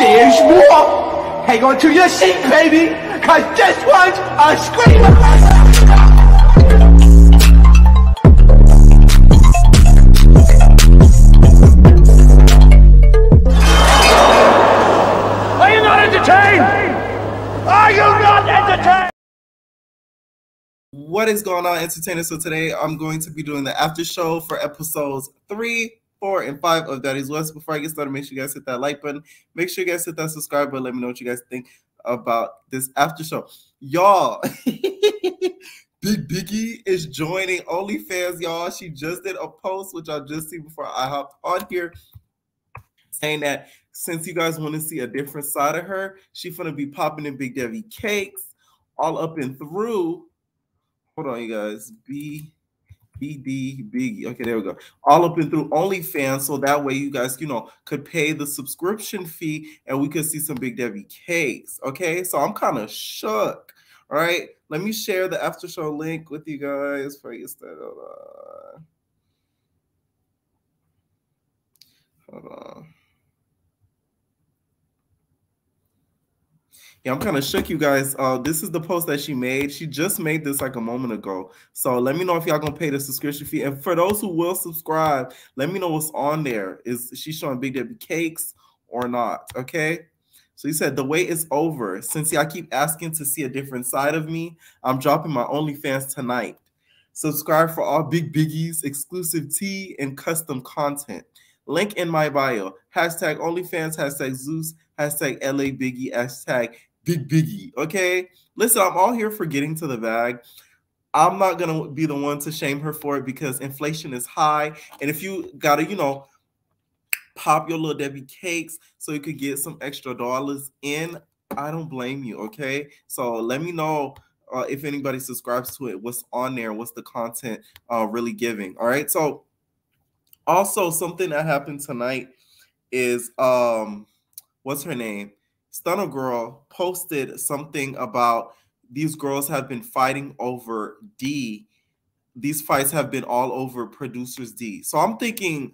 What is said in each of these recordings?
There's more. Hang on to your seat, baby, cause this one's a screamer. Are you not entertained? Are you not entertained? What is going on, entertainers? So today I'm going to be doing the after show for episodes 3, 4, and 5 of Daddy's West. Before I get started, make sure you guys hit that like button. Make sure you guys hit that subscribe button. Let me know what you guys think about this after show. Y'all, Biggie is joining OnlyFans, y'all. She just did a post, which I just see before I hopped on here, saying that since you guys want to see a different side of her, she's going to be popping in Big Debbie cakes all up and through. Hold on, you guys. Biggie. Okay, there we go. All up and through OnlyFans, so that way you guys, could pay the subscription fee and we could see some Big Debbie cakes. Okay, so I'm kind of shook. All right, let me share the after show link with you guys before I get started. Hold on. Yeah, I'm kind of shook, you guys. This is the post that she made. She just made this like a moment ago. So let me know if y'all gonna pay the subscription fee. And for those who will subscribe, let me know what's on there. Is she showing Big Debbie cakes or not? Okay. So he said, the wait is over. Since y'all keep asking to see a different side of me, I'm dropping my OnlyFans tonight. Subscribe for all Big Biggies, exclusive tea, and custom content. Link in my bio. Hashtag OnlyFans, hashtag Zeus, hashtag LA Biggie, hashtag Big Biggie. Okay? Listen, I'm all here for getting to the bag. I'm not going to be the one to shame her for it because inflation is high. And if you got to, pop your little Debbie cakes so you could get some extra dollars in, I don't blame you. Okay? So let me know if anybody subscribes to it, what's on there, what's the content really giving. All right? So also something that happened tonight is, what's her name? Stunna Girl posted something about these girls have been fighting over D. These fights have been all over producers D. So I'm thinking,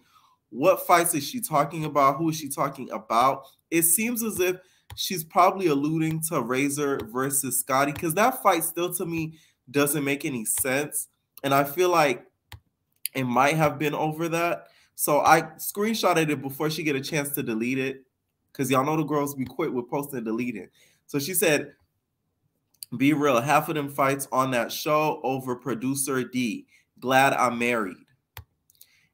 what fights is she talking about? Who is she talking about? It seems as if she's probably alluding to Razor versus Scotty, because that fight still to me doesn't make any sense. And I feel like it might have been over that. So I screenshotted it before she get a chance to delete it, because y'all know the girls be quick with posting and deleting. So she said, be real, half of them fights on that show over producer D. Glad I'm married. And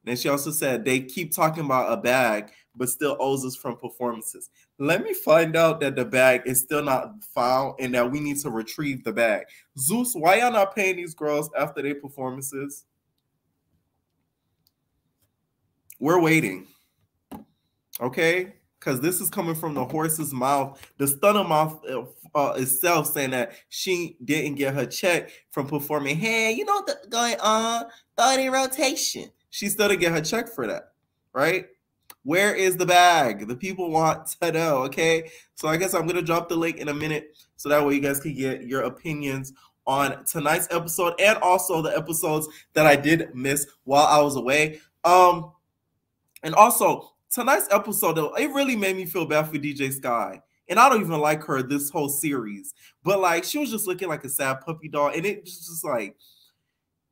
then she also said, they keep talking about a bag, but still owes us from performances. Let me find out that the bag is still not found and that we need to retrieve the bag. Zeus, why y'all not paying these girls after their performances? We're waiting. Okay? Because this is coming from the horse's mouth, the Stunna mouth itself, saying that she didn't get her check from performing. Hey, you know what's going on? Throw it in rotation. She still didn't get her check for that, right? Where is the bag? The people want to know, okay? So I guess I'm going to drop the link in a minute so that way you guys can get your opinions on tonight's episode and also the episodes that I did miss while I was away. And also, tonight's episode, though, it really made me feel bad for DJ Sky. And I don't even like her this whole series. But, like, she was just looking like a sad puppy dog. And it just like,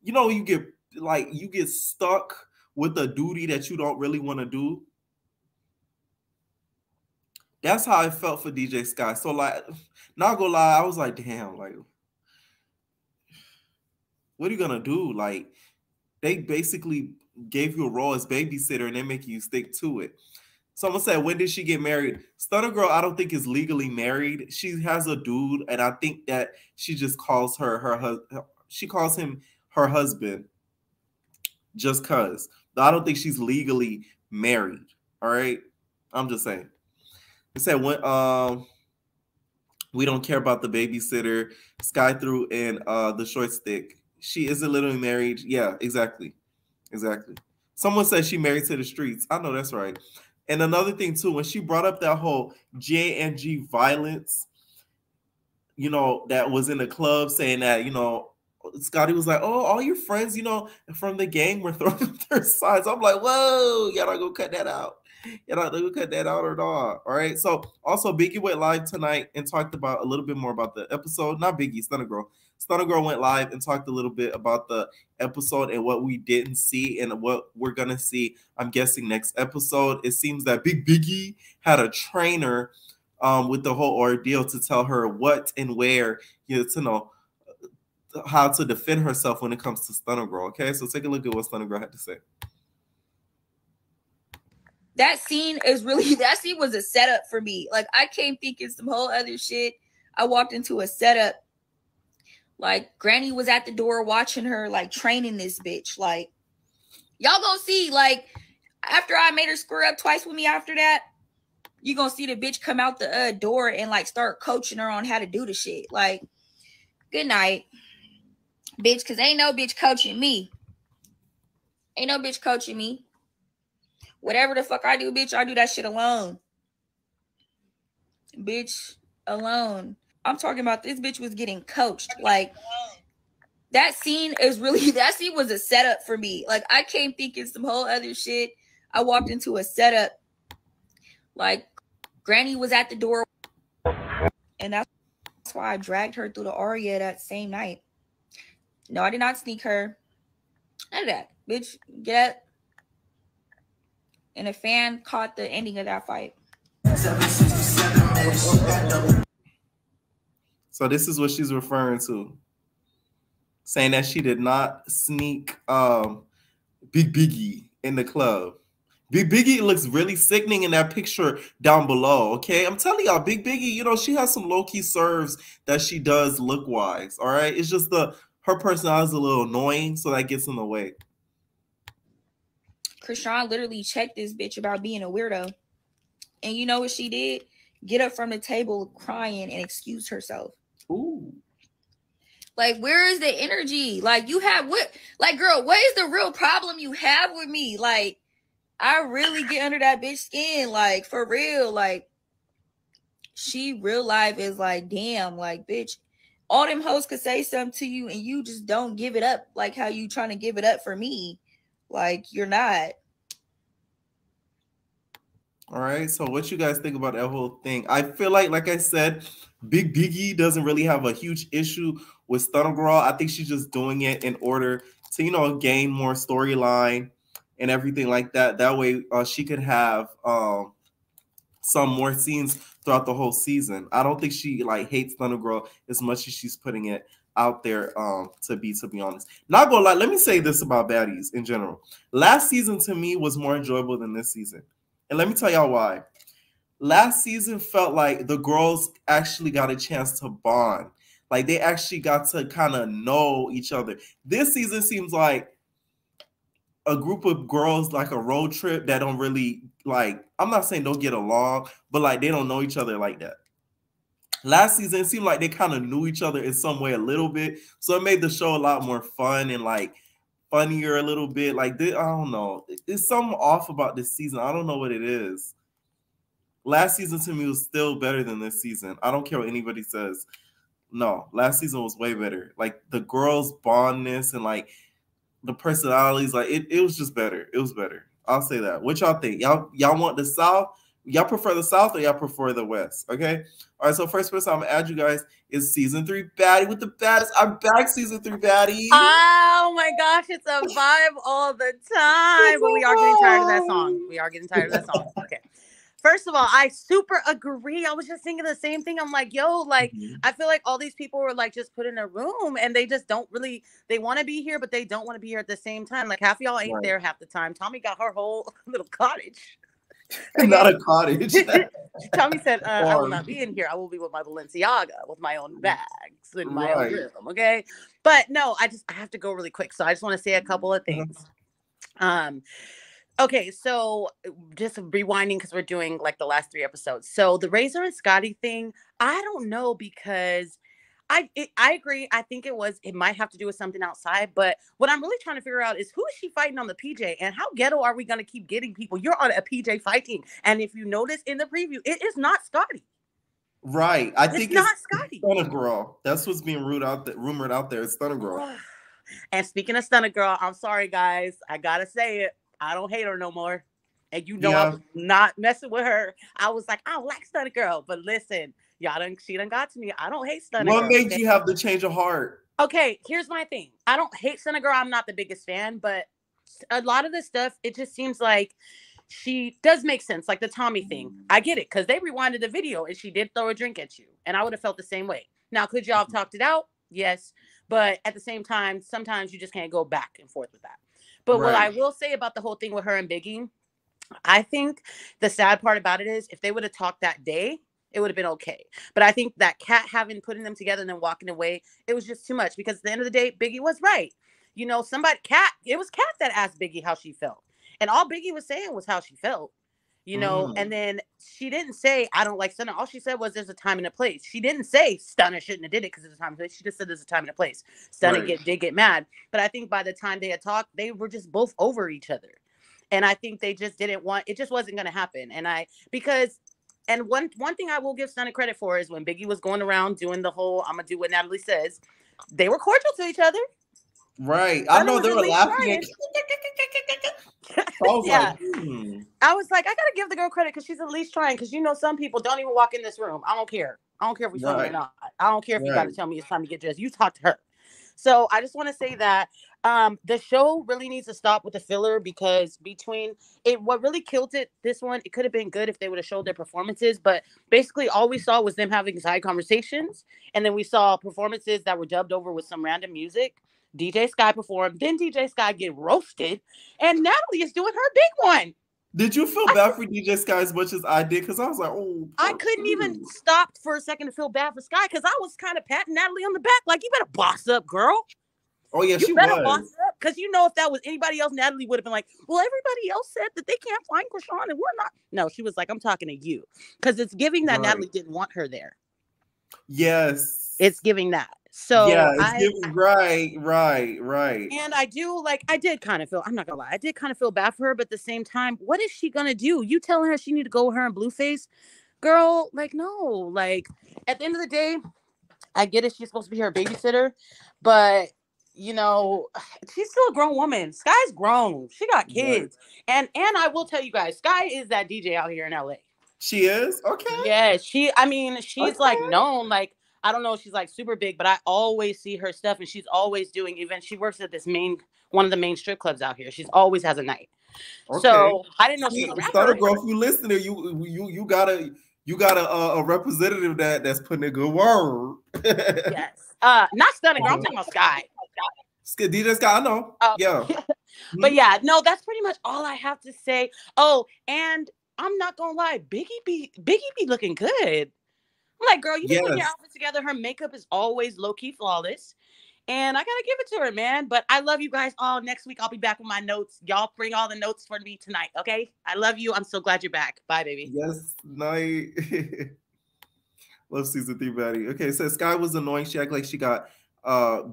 you get stuck with a duty that you don't really want to do. That's how I felt for DJ Sky. So, like, not gonna lie, I was like, damn, like, what are you gonna do? Like, they basically gave you a role as babysitter and they make you stick to it. Someone said, when did she get married? Stunna Girl, I don't think is legally married. She has a dude, and I think that she just calls she calls him her husband just cause. I don't think she's legally married. All right? I'm just saying. It said when we don't care about the babysitter. Sky threw in the short stick. She isn't literally married. Yeah, exactly. Exactly. Someone said she married to the streets. I know that's right. And another thing, too, when she brought up that whole J&G violence, that was in the club saying that, Scotty was like, oh, all your friends, from the gang were throwing up their signs. I'm like, whoa, y'all not gonna cut that out. You know, we cut that out or not. All right. So also Biggie went live tonight and talked about a little bit more about the episode. Not Biggie, Stunna Girl. Stunna Girl went live and talked a little bit about the episode and what we didn't see and what we're gonna see. I'm guessing next episode. It seems that Biggie had a trainer with the whole ordeal to tell her what and where, you know, to know how to defend herself when it comes to Stunna Girl. Okay, so take a look at what Stunna Girl had to say. That scene was a setup for me. Like, I came thinking some whole other shit. I walked into a setup. Like, Granny was at the door watching her, like, training this bitch. Like, y'all gonna see, like, after I made her square up twice with me after that, you gonna see the bitch come out the door and, like, start coaching her on how to do the shit. Like, good night, bitch, because ain't no bitch coaching me. Ain't no bitch coaching me. Whatever the fuck I do, bitch, I do that shit alone. Bitch, alone. I'm talking about this bitch was getting coached. Like, that scene was a setup for me. Like, I came thinking some whole other shit. I walked into a setup. Like, Granny was at the door. And that's why I dragged her through the Aria that same night. No, I did not sneak her. None of that. Bitch, get up. And a fan caught the ending of that fight. So this is what she's referring to. Saying that she did not sneak Biggie in the club. Biggie looks really sickening in that picture down below, okay? I'm telling y'all, Biggie, you know, she has some low-key serves that she does look-wise, all right? It's just her personality is a little annoying, so that gets in the way. Krishan literally checked this bitch about being a weirdo. And you know what she did? Get up from the table crying and excuse herself. Ooh. Like, where is the energy? Like, you have what? Like, girl, what is the real problem you have with me? Like, I really get under that bitch skin. Like, for real. Like, she real life is like, damn, like, bitch, all them hoes could say something to you and you just don't give it up like how you trying to give it up for me. Like, you're not. All right. So what you guys think about that whole thing? I feel like I said, Biggie doesn't really have a huge issue with Stunna Girl. I think she's just doing it in order to, you know, gain more storyline and everything like that. That way she could have some more scenes throughout the whole season. I don't think she like hates Stunna Girl as much as she's putting it out there to be honest. Not gonna lie, let me say this about Baddies in general. Last season to me was more enjoyable than this season. And let me tell y'all why. Last season felt like the girls actually got a chance to bond. Like they actually got to kind of know each other. This season seems like a group of girls, like a road trip that don't really like, I'm not saying don't get along, but like they don't know each other like that. Last season, it seemed like they kind of knew each other in some way a little bit. So it made the show a lot more fun and like funnier a little bit. Like, I don't know. It's something off about this season. I don't know what it is. Last season to me was still better than this season. I don't care what anybody says. No, last season was way better. Like the girls' bondness and like the personalities, like it was just better. It was better. I'll say that. What y'all think? Y'all want the South? Y'all prefer the South or y'all prefer the West? Okay. All right. So first person I'm gonna add you guys is season 3 Baddie with the baddest. I'm back, season 3 Baddie. Oh my gosh, it's a vibe all the time. But we are getting tired of that song. We are getting tired of that song. Okay. First of all, I super agree. I was just thinking the same thing. I'm like, yo, like, I feel like all these people were like just put in a room and they just don't really, they want to be here, but they don't want to be here at the same time. Like half y'all ain't there half the time. Tommy got her whole little cottage. Not a cottage. Tommy said, I will not be in here. I will be with my Balenciaga, with my own bags in my own room. Okay. But no, I have to go really quick. So I just want to say a couple of things. Okay, so just rewinding because we're doing like the last 3 episodes. So the Razor and Scotty thing, I don't know because I agree. I think it might have to do with something outside. But what I'm really trying to figure out is who is she fighting on the PJ and how ghetto are we going to keep getting people? You're on a PJ fighting. And if you notice in the preview, it is not Scotty. Right. I think it's not Scotty. Stunna Girl. That's what's being rumored out there. It's Stunna Girl. And speaking of Stunna Girl, I'm sorry, guys. I got to say it. I don't hate her no more. And you know I was not messing with her. I was like, I don't like Stunna Girl. But listen, she done got to me. I don't hate Stunna Girl. What made you have the change of heart? Okay, here's my thing. I don't hate Stunna Girl. I'm not the biggest fan, but a lot of this stuff, it just seems like she does make sense. Like the Tommy thing. I get it, because they rewinded the video and she did throw a drink at you. And I would have felt the same way. Now, could y'all have talked it out? Yes. But at the same time, sometimes you just can't go back and forth with that. But what I will say about the whole thing with her and Biggie, I think the sad part about it is if they would have talked that day, it would have been okay. But I think that Kat putting them together and then walking away, it was just too much, because at the end of the day, Biggie was right. You know, it was Kat that asked Biggie how she felt. And all Biggie was saying was how she felt, you know, and then she didn't say, I don't like Stunna. All she said was there's a time and a place. She didn't say Stunna shouldn't have did it because there's a time and a place. She just said there's a time and a place. Stunna did get mad. But I think by the time they had talked, they were just both over each other. And I think they just didn't want, it just wasn't going to happen. And one thing I will give Stunna credit for is when Biggie was going around doing the whole, I'm going to do what Natalie says, they were cordial to each other. Right. I know they were laughing. I was like, I got to give the girl credit because she's at least trying. Because, you know, some people don't even walk in this room. I don't care. I don't care if we film or not. I don't care if you got to tell me it's time to get dressed. You talk to her. So I just want to say that the show really needs to stop with the filler, because what really killed it, this one, it could have been good if they would have showed their performances. But basically all we saw was them having side conversations. And then we saw performances that were dubbed over with some random music. DJ Sky performed, then DJ Sky get roasted, and Natalie is doing her big one. Did you feel bad for DJ Sky as much as I did? Because I was like, oh. I couldn't even stop for a second to feel bad for Sky, because I was kind of patting Natalie on the back, like, you better boss up, girl. Oh, yeah, you better boss up. Because you know if that was anybody else, Natalie would have been like, well, everybody else said that they can't find Krishan and we're not. No, she was like, I'm talking to you. Because it's giving that Natalie didn't want her there. Yes. It's giving that. So yeah, right. And I did kind of feel, I'm not gonna lie, I did kind of feel bad for her, but at the same time, what is she gonna do? You telling her she need to go with her in Blueface? Girl, like, no, like, at the end of the day, I get it, she's supposed to be her babysitter, but you know, she's still a grown woman. Sky's grown. She got kids. Right. And I will tell you guys, Sky is that DJ out here in LA. She is? Okay. Yeah, she's like known, like, I don't know if she's like super big, but I always see her stuff, and she's always doing events. She works at one of the main strip clubs out here. She's always has a night. Okay. So I didn't know she was a rapper. Girl, if you listening, you got a representative that's putting a good word. Yes. Not Stunna Girl. I'm talking about Sky. DJ Sky, I know. Yeah. But yeah, no, that's pretty much all I have to say. Oh, and I'm not gonna lie, Biggie be looking good. I'm like, girl, you been putting your outfit together. Her makeup is always low-key flawless. And I got to give it to her, man. But I love you guys all. Next week, I'll be back with my notes. Y'all bring all the notes for me tonight, okay? I love you. I'm so glad you're back. Bye, baby. Yes, night. Love season 3, Baddie. Okay, so Sky was annoying. She acted like she got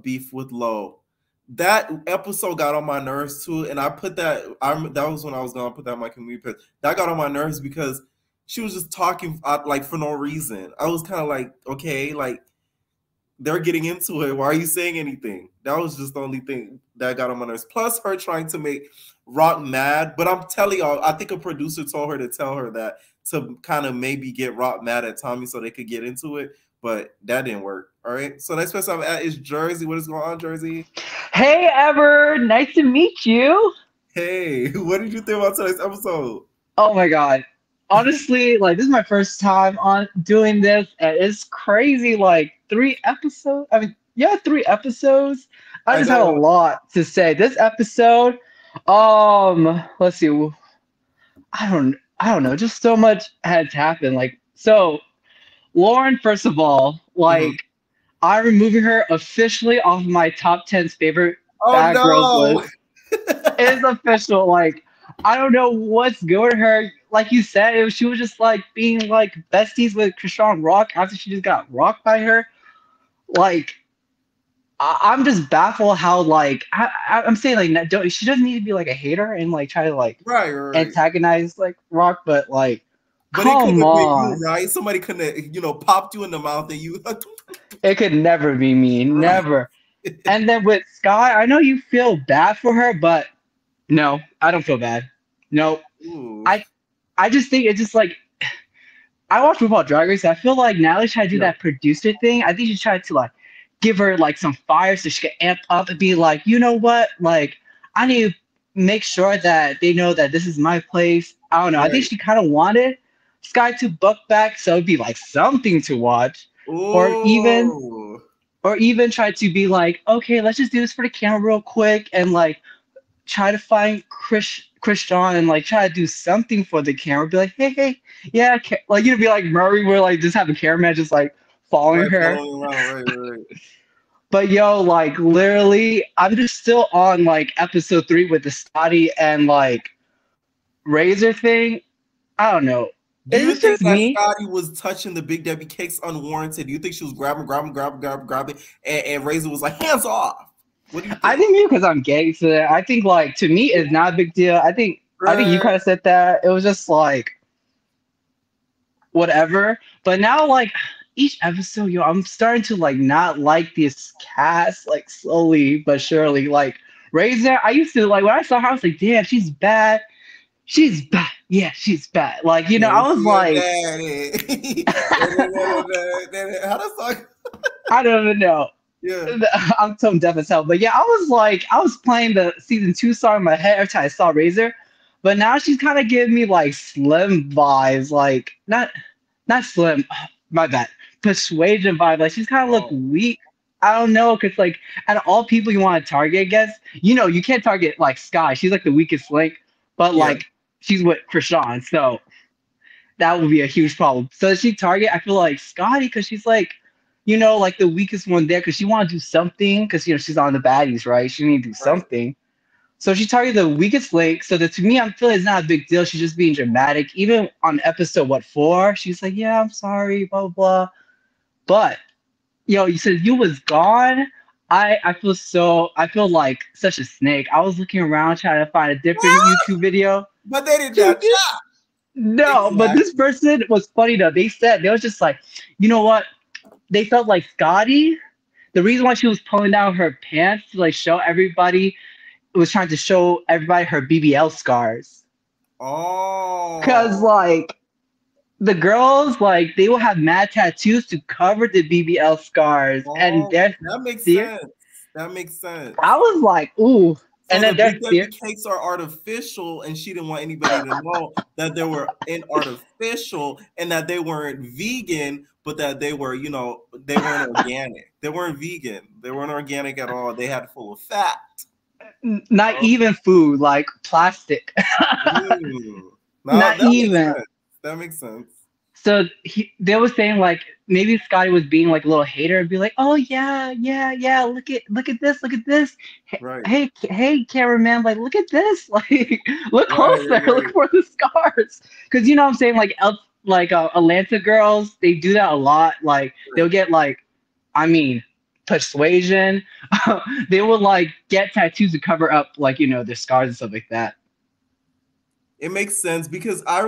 beef with Lo. That episode got on my nerves, too. And I put that was when I was going to put that in my community page. That got on my nerves because she was just talking like for no reason. I was kind of like, okay, like they're getting into it. Why are you saying anything? That was just the only thing that got on my nerves. Plus her trying to make Rock mad. But I'm telling y'all, I think a producer told her to tell her that to kind of maybe get Rock mad at Tommy so they could get into it. But that didn't work. All right. So next person I'm at is Jersey. What is going on, Jersey? Hey, Ever. Nice to meet you. Hey, what did you think about today's episode? Oh, my God. Honestly, like, this is my first time on doing this, and it's crazy. Like, 3 episodes. I mean, yeah, 3 episodes. I just had a lot to say. This episode, let's see. I don't know. Just so much has happened. Like, so Lauren, first of all, like, I'm removing her officially off my top 10 favorite bad girls list. It's official. Like, I don't know what's good with her. Like you said, she was just like being like besties with Krishan Rock after she just got rocked by her. Like, I'm just baffled how, like, I'm saying, like, she doesn't need to be like a hater and like try to like antagonize like Rock, but like, but come it could on, have been you, right? Somebody could have, popped you in the mouth and you. It could never be me, never. And then with Sky, I know you feel bad for her, but no, I don't feel bad. No, Ooh. I just think it's just like I watch RuPaul Drag Race. I feel like now they try to do that producer thing. I think she tried to like give her like some fire so she could amp up and be like, you know what? Like I need to make sure that they know that this is my place. I don't know. I think she kind of wanted Sky to buck back so it'd be like something to watch, or even Ooh. try to be like, okay, let's just do this for the camera real quick and like try to find Christian and like try to do something for the camera. Be like, hey, yeah, like be like Murray, where like just have a cameraman just like following her. Following around, right. But yo, like literally, I'm just still on like episode 3 with the Scotty and like Razor thing. I don't know. Do you It's think just that me. Scotty was touching the Big Debbie cakes unwarranted? Do you think she was grabbing, and Razor was like, hands off? What do you think? I think maybe because I'm gay, so I think like to me it's not a big deal. I think you kind of said that. It was just like whatever. But now like each episode, yo, I'm starting to like not like this cast like slowly but surely. Like Razor, I used to like when I saw her, I was like, damn, she's bad. She's bad. Yeah, she's bad. Like, you know, I was like how does that I don't even know. Yeah. I'm tone deaf as hell. But yeah, I was playing the season 2 song in my head every time I saw Razor. But now she's kind of giving me like Slim vibes. Like not Slim, my bad. Persuasion vibe. Like she's kind of look weak. I don't know, because like out of all people you want to target against, you know, you can't target like Sky. She's like the weakest link. But like she's with Krishan, so that would be a huge problem. So she target, I feel like Scotty, because she's like, you know, like the weakest one there, because she want to do something, because you know she's on the baddies, right? She need to do something. So she targeted the weakest link. So that to me, I'm feeling it's not a big deal. She's just being dramatic. Even on episode 4, she's like, yeah, I'm sorry, blah blah blah. But yo, you said you was gone. I feel like such a snake. I was looking around trying to find a different YouTube video. But they did not. No, but this person was funny though. They was just like, you know what? They felt like Scotty. The reason why she was pulling down her pants to like show everybody, was trying to show everybody her BBL scars. Oh. Cause like the girls, like they will have mad tattoos to cover the BBL scars, and that makes sense. That makes sense. I was like, ooh. So and then the Big Debbie cakes are artificial, and she didn't want anybody to know that they were artificial and that they weren't vegan, but that they were, you know, they weren't organic. They weren't vegan. They weren't organic at all. They had full of fat. Not even food, like plastic. Not even. That makes sense. So they were saying like maybe Scotty was being like a little hater and be like, oh yeah, look at this. Hey, cameraman, like look at this, like look closer, look for the scars. Because you know what I'm saying, like Atlanta girls, they do that a lot. Like they'll get like, I mean, persuasion. They will like get tattoos to cover up like, you know, their scars and stuff like that. It makes sense because I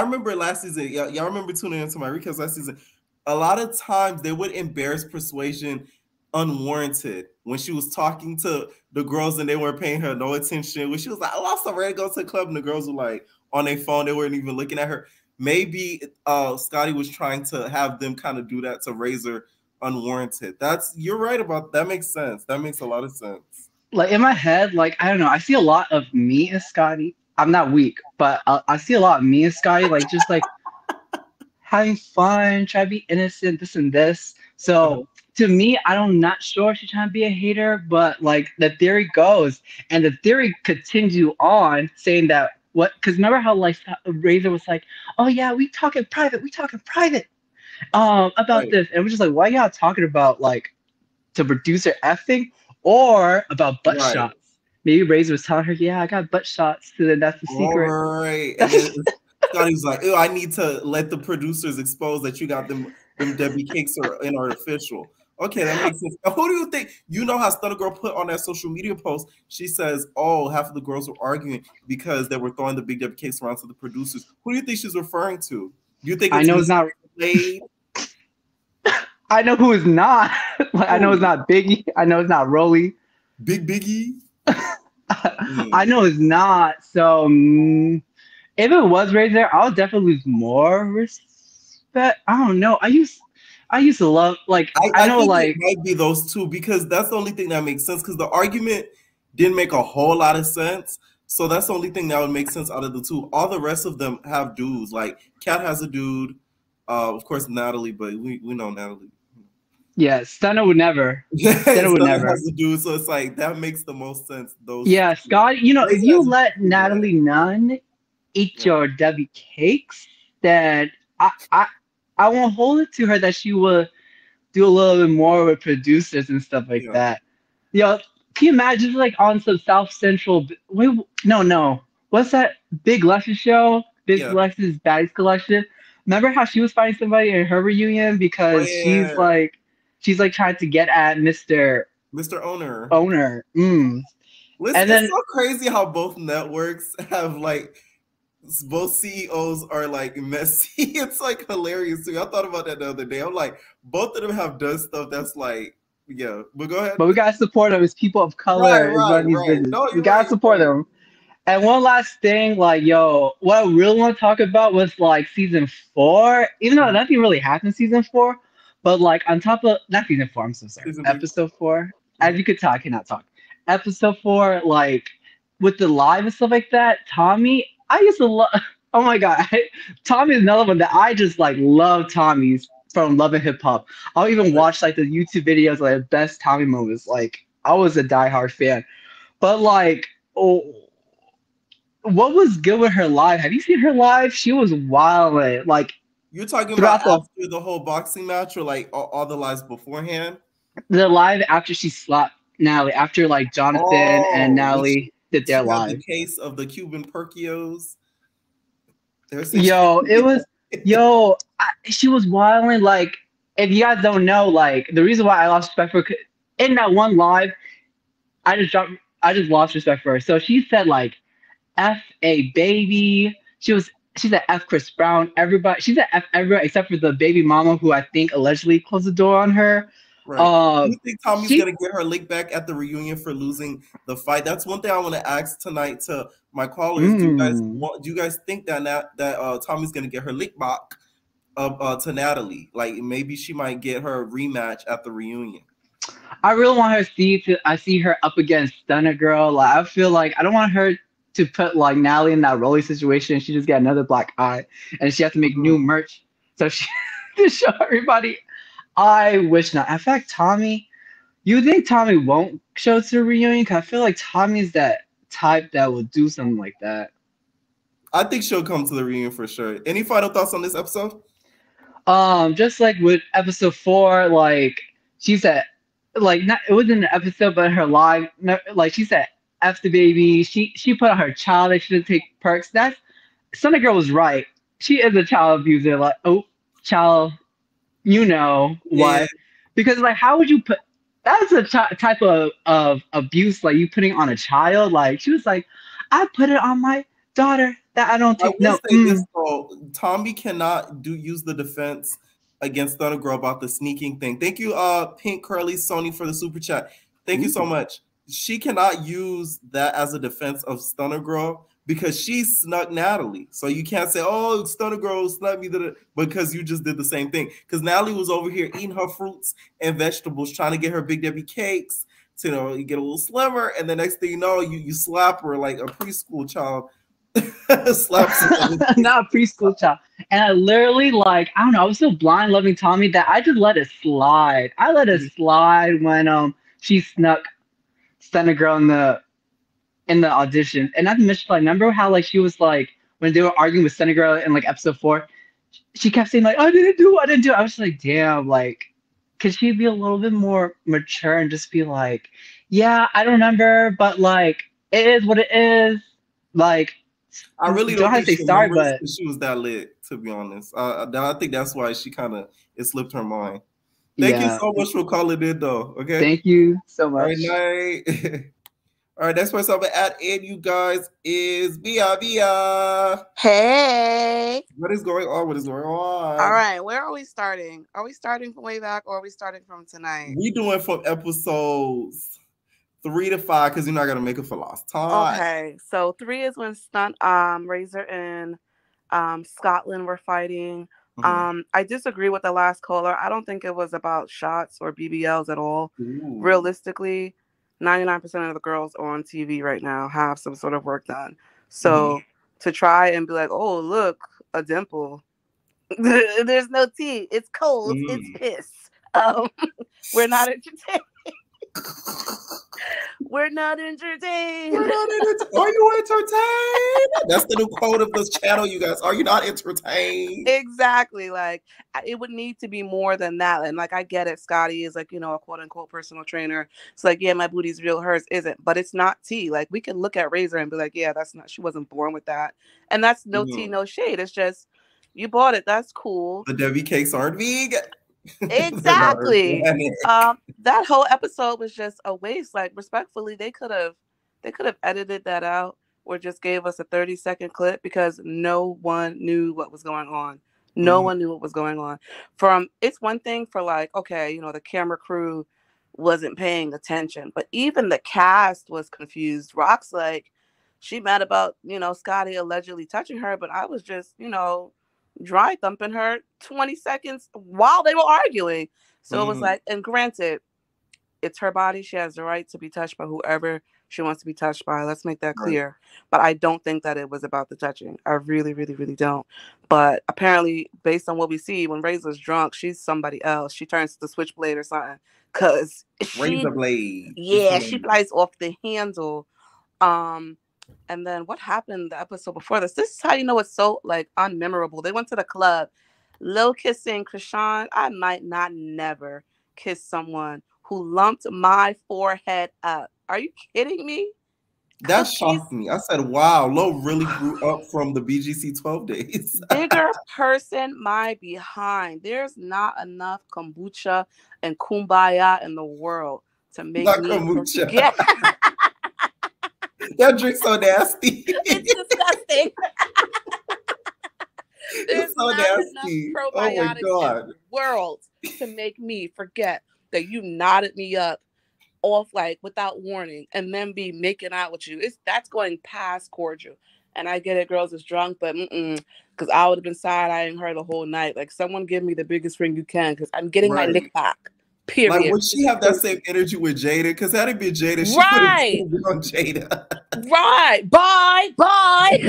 remember last season, y'all remember tuning into my recaps last season, a lot of times they would embarrass Persuasion unwarranted when she was talking to the girls and they weren't paying her no attention. When she was like, I lost I'm ready to go to the club, and the girls were like on their phone, they weren't even looking at her. Maybe Scotty was trying to have them kind of do that to Razor unwarranted. You're right about that. Makes sense. That makes a lot of sense. Like in my head, like I don't know, I see a lot of me as Scotty. I'm not weak, but I see a lot of me and Scotty, like just like having fun, try to be innocent, this and this. So to me, I'm not sure she's trying to be a hater, but like the theory goes, and the theory continue on saying that because remember how like Razor was like, oh yeah, we talking private about this, and we're just like, why y'all talking about like to producer effing or about butt shots? Maybe Razor was telling her, yeah, I got butt shots. So then that's the secret. Right. And then Scotty's like, oh, I need to let the producers expose that you got them Debbie cakes are artificial. Okay, that makes sense. Now, who do you think? You know how Stunna Girl put on that social media post, she says, oh, half of the girls were arguing because they were throwing the Big Debbie cakes around to the producers. Who do you think she's referring to? Do you think I know it's not Blade? I know who is not. Like, I know it's not Biggie. I know it's not Rolly. Biggie? I know it's not. So if it was raised there, I would definitely lose more respect. I don't know. I used to love like I I know think it like might be those two because that's the only thing that makes sense. Because the argument didn't make a whole lot of sense, so that's the only thing that would make sense out of the two. All the rest of them have dudes. Like Kat has a dude, of course Natalie, but we know Natalie. yeah, Stunna would never. Stunna would Stunna never. has a dude, so it's like that makes the most sense. Those Yeah, two. Scott. You know, if Raisin you has a let dude, Natalie Nunn eat your Debbie cakes, then I won't hold it to her that she will do a little bit more with producers and stuff like yeah. that. Yo, can you imagine like on some South Central? Wait, no. What's that Big Lexus show? Big Yeah. Lexus Baddies Collection. Remember how she was fighting somebody in her reunion because she's like trying to get at Mr. Owner. Listen, And then it's so crazy how both networks have like both CEOs are like messy. It's like hilarious too. I thought about that the other day. I'm like, both of them have done stuff that's like, yeah. But go ahead. but we gotta support them as people of color is running these businesses. No, We you're gotta right. support them. And one last thing, like, yo, what I really want to talk about was like season 4, even though nothing really happened in season 4, but like on top of not season 4, I'm so sorry. Season 3. Episode 4. As you could tell, I cannot talk. Episode 4, like with the live and stuff like that, Tommy, I used to love oh my god. Tommy is another one that I just like love Tommy's from Love and Hip Hop. I'll even watch like the YouTube videos like best Tommy moments. Like I was a diehard fan. But like what was good with her live? Have you seen her live? She was wild. Like you're talking about after the whole boxing match, or like all the lives beforehand? The live after she slapped Natalie, after like Jonathan and Natalie did their live. The case of the Cuban Perkios. Yo, it was she was wilding. Like if you guys don't know, like the reason why I lost respect for her in that one live, I just lost respect for her. So she said like F a baby. She said F Chris Brown. Everybody. She said F everybody except for the baby mama who I think allegedly closed the door on her. Right. Do you think Tommy's gonna get her lick back at the reunion for losing the fight? That's one thing I want to ask tonight to my callers. Do you guys think that Tommy's gonna get her lick back to Natalie? Like maybe she might get her rematch at the reunion. I really want her I see her up against Stunna Girl. Like I feel like I don't want her to put like Natalie in that Rolly situation. She just got another black eye, and she has to make new merch. So she to show everybody. I wish not. In fact, Tommy, you think Tommy won't show to the reunion? Cause I feel like Tommy's that type that will do something like that. I think she'll come to the reunion for sure. Any final thoughts on this episode? Just like with episode 4, like she said, like not it wasn't an episode, but her live, like she said, F the baby. She put on her child. They shouldn't take perks. That's Stunna Girl was right. She is a child abuser. Like child. You know what? Yeah. Because like, how would you put? That's a type of abuse like you putting on a child. Like she was like, I put it on my daughter that I don't take. No, this, Tommy cannot use the defense against Stunna Girl about the sneaking thing. Thank you, Pink Curly Sony for the super chat. Thank you so much. She cannot use that as a defense of Stunna Girl because she snuck Natalie. So you can't say, oh, Stunna Girl snuck me, because you just did the same thing. Because Natalie was over here eating her fruits and vegetables, trying to get her Big Debbie cakes to, you get a little slimmer. And the next thing you know, you slap her like a preschool child. Not a preschool child. And I literally, like, I don't know, I was so blind loving Tommy that I just let it slide. I let it slide when she snuck Stunna Girl in the audition. And not to mention, like, remember how like she was like when they were arguing with Stunna Girl in like episode 4, she kept saying like I didn't do it. I was like, damn, like could she be a little bit more mature and just be like, yeah, I don't remember, but like it is what it is. Like I really don't think she sorry, but she was that lit, to be honest. I think that's why she kind of it slipped her mind. Thank you so much for calling in, though. Okay. Thank you so much. All right, night. All right, that's what's up at in, you guys, is Bia. Hey. What is going on? All right, where are we starting? Are we starting from way back or are we starting from tonight? We doing from episodes 3 to 5, because you're not gonna make it for lost time. Okay, so 3 is when Razor and Scotland were fighting. I disagree with the last caller. I don't think it was about shots or BBLs at all. Ooh. Realistically, 99% of the girls on TV right now have some sort of work done. So to try and be like, oh, look, a dimple. There's no tea. It's cold. It's piss. We're not entertained. We're not entertained. Are you entertained? That's the new quote of this channel, you guys. Are you not entertained? Exactly. Like, it would need to be more than that. And like, I get it. Scotty is like, you know, a quote unquote personal trainer. It's like, yeah, my booty's real. Hers isn't. But it's not tea. Like, we can look at Razor and be like, yeah, that's not. She wasn't born with that. And that's no tea, no shade. It's just you bought it. That's cool. The Debbie cakes aren't vegan. Exactly. That whole episode was just a waste. Like, respectfully, they could have edited that out or just gave us a 30-second clip, because no one knew what was going on. No one knew what was going on. It's one thing for like, okay, you know, the camera crew wasn't paying attention, but even the cast was confused. Rock's like, she mad about, you know, Scotty allegedly touching her, but I was just, you know, dry thumping her 20 seconds while they were arguing. So it was like, and granted, it's her body. She has the right to be touched by whoever she wants to be touched by. Let's make that clear. Right. But I don't think that it was about the touching. I really, really, really don't. But apparently, based on what we see, when Razor's drunk, she's somebody else. She turns to the switchblade or something. Because Razor blade. Yeah, she flies off the handle. And then what happened the episode before this? This is how you know it's so like unmemorable. They went to the club. Lil kissing Krishan. I might not never kiss someone who lumped my forehead up. Are you kidding me? That shocked me. I said, wow, Lo really grew up from the BGC 12 days. Bigger person, my behind. There's not enough kombucha and kumbaya in the world to make me forget. That drink's so nasty. It's disgusting. There's so not nasty. enough probiotics in the world to make me forget that you knotted me up off like without warning and then be making out with you. That's going past cordial. And I get it, girls is drunk, but because I would have been side-eyeing her the whole night. Like, someone give me the biggest ring you can, because I'm getting my lick back. Period. Like, would she have that same energy with Jada? Because that'd be Jada. She would have on Jada. Right. Bye. She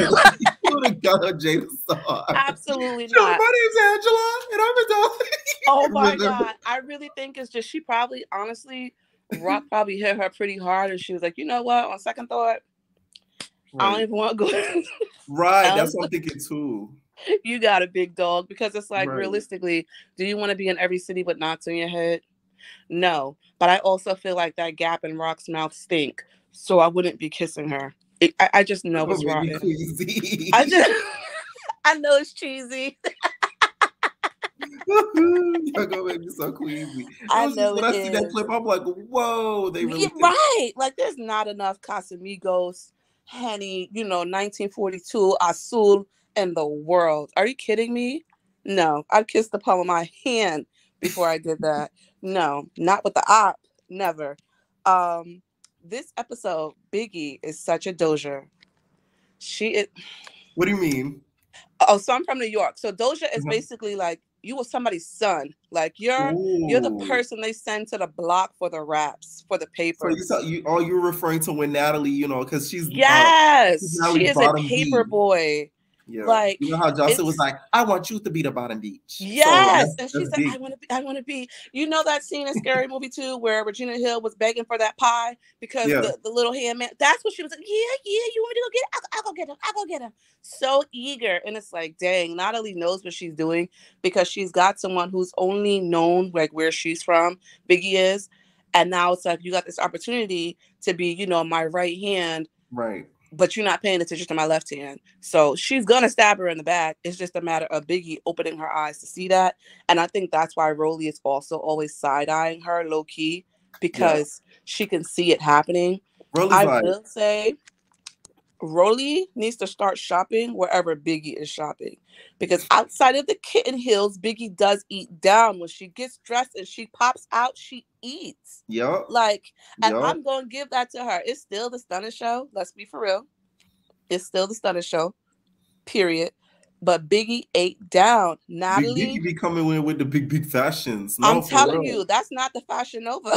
would have got on Jada's song. Absolutely not. not. My name's Angela, and I'm a dog. Oh my God. I really think it's just, she probably, honestly, Rock probably hit her pretty hard, and she was like, you know what? On second thought, I don't even want to go. Right. That's what I'm thinking too. You got a big dog, because it's like, realistically, do you want to be in every city with knots in your head? No. But I also feel like that gap in Rock's mouth stink, so I wouldn't be kissing her. I just know it's wrong. I know it's cheesy. You're gonna make me so queasy. I know when I see that clip, I'm like, whoa, they really right. Like, there's not enough Casamigos, Henny, 1942 Azul in the world. Are you kidding me? No, I'd kiss the palm of my hand before I did that. No, not with the op. Never. This episode, Biggie is such a doja. She is. What do you mean? Oh, so I'm from New York. So doja is basically like, you were somebody's son. Like, you're the person they send to the block for the raps, for the paper. So you're referring to when Natalie, because she's she is a paper boy. Yeah. Like, you know how Jocelyn was like, I want you to be the bottom beach. Yes. So and she's like, I want to be. You know that scene in Scary Movie 2 where Regina Hill was begging for that pie because the little handman, that's what she was like, yeah, you want me to go get it? I'll go get him. So eager. And it's like, dang, Natalie knows what she's doing, because she's got someone who's only known like where she's from, Biggie is. And now it's like, you got this opportunity to be, my right hand. Right. But you're not paying attention to my left hand. So she's going to stab her in the back. It's just a matter of Biggie opening her eyes to see that. And I think that's why Rolly is also always side-eyeing her low-key, because she can see it happening. I will say Rolly needs to start shopping wherever Biggie is shopping. Because outside of the kitten heels, Biggie does eat down. When she gets dressed and she pops out, she eats. Yup. Like, and Yup. I'm going to give that to her. It's still the Stunna Show. Let's be for real. It's still the Stunna Show. Period. But Biggie ate down. Natalie. Biggie be coming in with the big fashions. No, I'm telling real. you, that's not the Fashion Nova.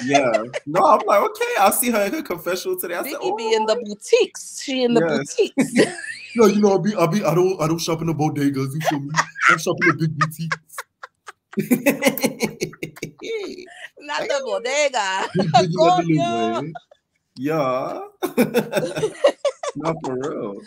Yeah. No, I'm like, okay, I'll see her in her confessional today. I Biggie said, oh, be in the boutiques. She in the boutiques. No, you know, I don't shop in the bodegas. You feel me? I shop in the big boutiques. Not the bodega. Coño. Yeah. Not for real.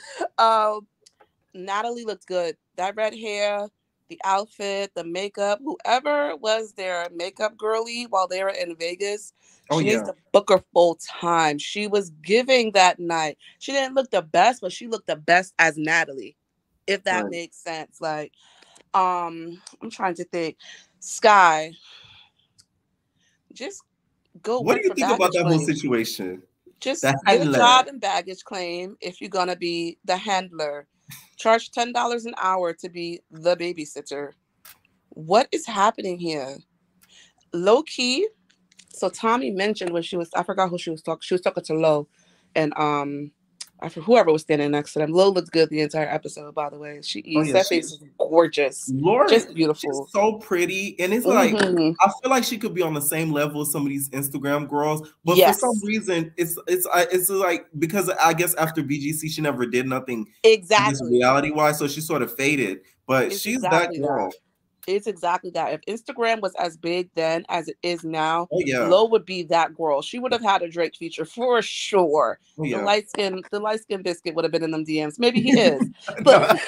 Natalie looked good. That red hair, the outfit, the makeup, whoever was their makeup girly while they were in Vegas, she needs to book her full time. She was giving that night. She didn't look the best, but she looked the best as Natalie, if that makes sense. Like, I'm trying to think. Sky, just go. What do you think about that whole situation? Just get a job in baggage claim if you're gonna be the handler. Charge $10 an hour to be the babysitter. What is happening here? Low key. So Tommy mentioned when I forgot who she was talking. She was talking to Lo, and I forgot whoever was standing next to them. Lo looks good the entire episode, by the way. She eats. That face is gorgeous. Lord, just beautiful. She's so pretty, and it's like I feel like she could be on the same level as some of these Instagram girls, but for some reason, it's like because I guess after BGC she never did nothing reality wise, so she sort of faded. But she's that girl. It's exactly that. If Instagram was as big then as it is now, Lo would be that girl. She would have had a Drake feature for sure. The light skin biscuit would have been in them DMs. Maybe he is, but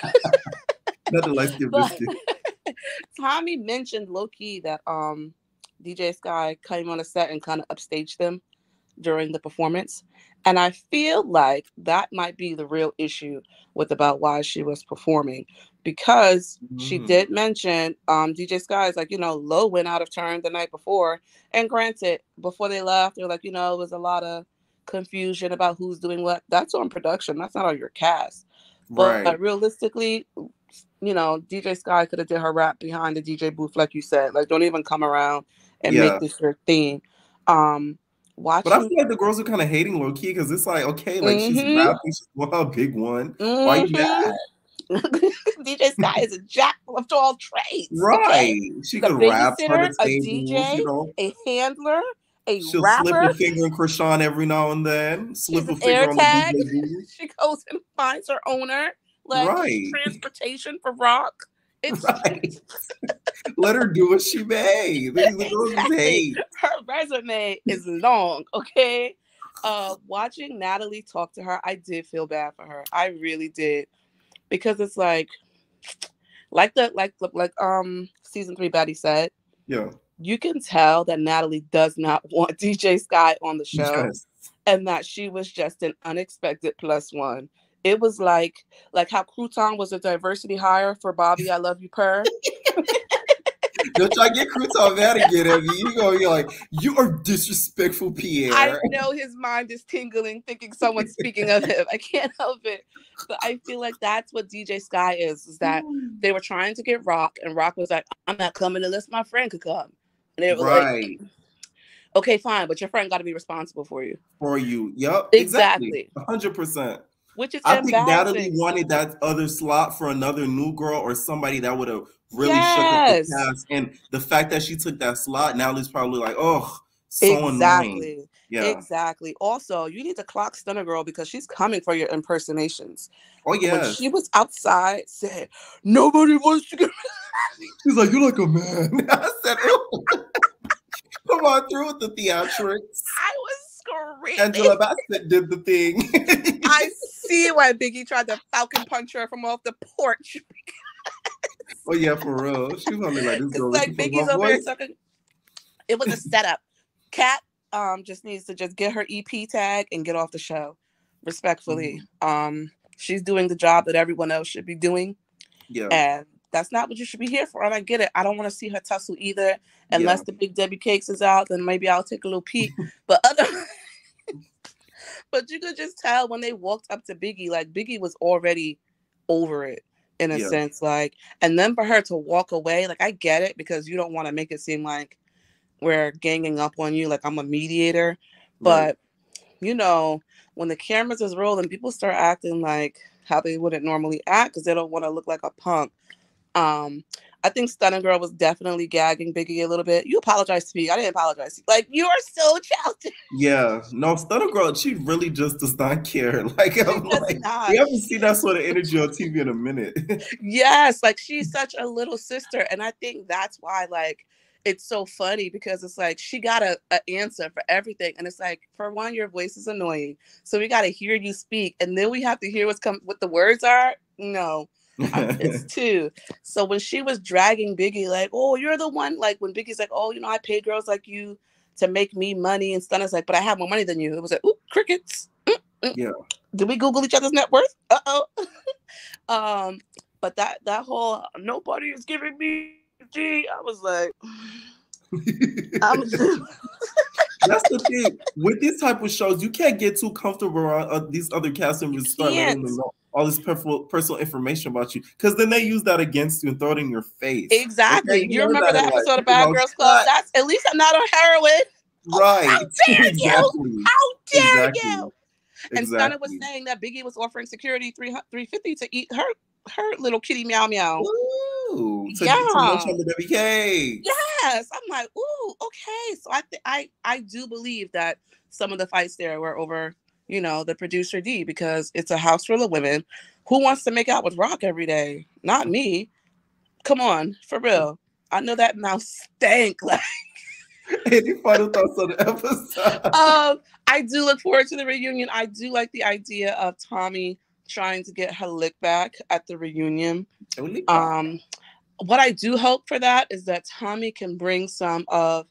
not the light skin biscuit. Tommy mentioned low key that DJ Sky came on a set and kind of upstaged them during the performance, and I feel like that might be the real issue with about why she was performing. Because she did mention DJ Sky is like, Lo went out of turn the night before. And granted, before they left, they're like, it was a lot of confusion about who's doing what. That's on production. That's not on your cast. But realistically, DJ Sky could have did her rap behind the DJ booth, like you said. Like, don't even come around and make this your thing. But I feel like the girls are kind of hating low key because it's like, okay, like she's rapping, she's a big one. Why you mad? DJ Sky is a jack of all trades. Right. Okay? She could rap, turn the tables, a DJ, a handler, she'll rapper. Slip a finger in Krishan every now and then. Slip a finger on the DJ booth. She goes and finds her owner. Like transportation for rock. It's let her do what she made. Her resume is long, okay? Watching Natalie talk to her, I did feel bad for her. I really did. Because it's like season 3 Baddies said. Yeah. You can tell that Natalie does not want DJ Sky on the show. And that she was just an unexpected +1. It was like how Crouton was a diversity hire for Bobby I Love You Purr. Don't try to get Crouton mad again at me. You're going to be like, you are disrespectful, Pierre. I know his mind is tingling thinking someone's speaking of him. I can't help it. But I feel like that's what DJ Sky is that they were trying to get Rock, and Rock was like, I'm not coming unless my friend could come. And they were like, okay, fine, but your friend got to be responsible for you. Yep. Exactly. 100%. Which is I think Natalie wanted that other slot for another new girl or somebody that would have really shook up the cast. And the fact that she took that slot, Natalie's probably like, oh, so annoying. Yeah. Exactly. Also, you need to clock Stunna Girl because she's coming for your impersonations. Oh, yeah. When she was outside, said, nobody wants to get She's like, you're like a man. I said, oh. Come on through with the theatrics. I was screaming. Angela Bassett did the thing. I see why Biggie tried to falcon punch her from off the porch. Oh yeah, for real. She was only like this girl. Like Biggie's over here talking. It was a setup. Kat just needs to just get her EP tag and get off the show. Respectfully. She's doing the job that everyone else should be doing. Yeah. And that's not what you should be here for. And I get it. I don't want to see her tussle either. Unless the Big Debbie Cakes is out, then maybe I'll take a little peek. But But you could just tell when they walked up to Biggie, like Biggie was already over it in a sense, like, and then for her to walk away, like, I get it because you don't want to make it seem like we're ganging up on you, like I'm a mediator, but you know, when the cameras is rolling, people start acting like how they wouldn't normally act because they don't want to look like a punk. I think Stunna Girl was definitely gagging Biggie a little bit. You apologized to me. I didn't apologize to you. Like, you are so childish. Yeah. No, Stunna Girl, she really just does not care. Like, I'm like, we haven't seen that sort of energy on TV in a minute. Yes, like she's such a little sister. And I think that's why, like, it's so funny because it's like she got a answer for everything. And it's like, for one, your voice is annoying. So we got to hear you speak. And then we have to hear what the words are. No. It's two. So when she was dragging Biggie, like, oh, you're the one, like when Biggie's like, oh, you know, I pay girls like you to make me money, and Stunna's like, but I have more money than you. It was like, ooh, crickets. Yeah. Did we Google each other's net worth? But that whole nobody is giving me G, I was like, That's the thing with these type of shows. You can't get too comfortable around these other cast members. Start letting them know all this personal information about you, because then they use that against you and throw it in your face. Exactly. You remember that episode of Bad Girls Club? That's at least I'm not on heroin. Right. How dare you? How dare you? And Stunna was saying that Biggie was offering security $350 to eat her little kitty meow meow. Ooh, to lunch on the WK. Yes, I'm like, ooh, okay. So I do believe that some of the fights there were over, you know, the producer D, because it's a house full of women. Who wants to make out with Rock every day? Not me. Come on, for real. I know that mouth stank. Like, any final thoughts on the episode? I do look forward to the reunion. I do like the idea of Tommy trying to get her lick back at the reunion. What I do hope for that is that Tommy can bring some of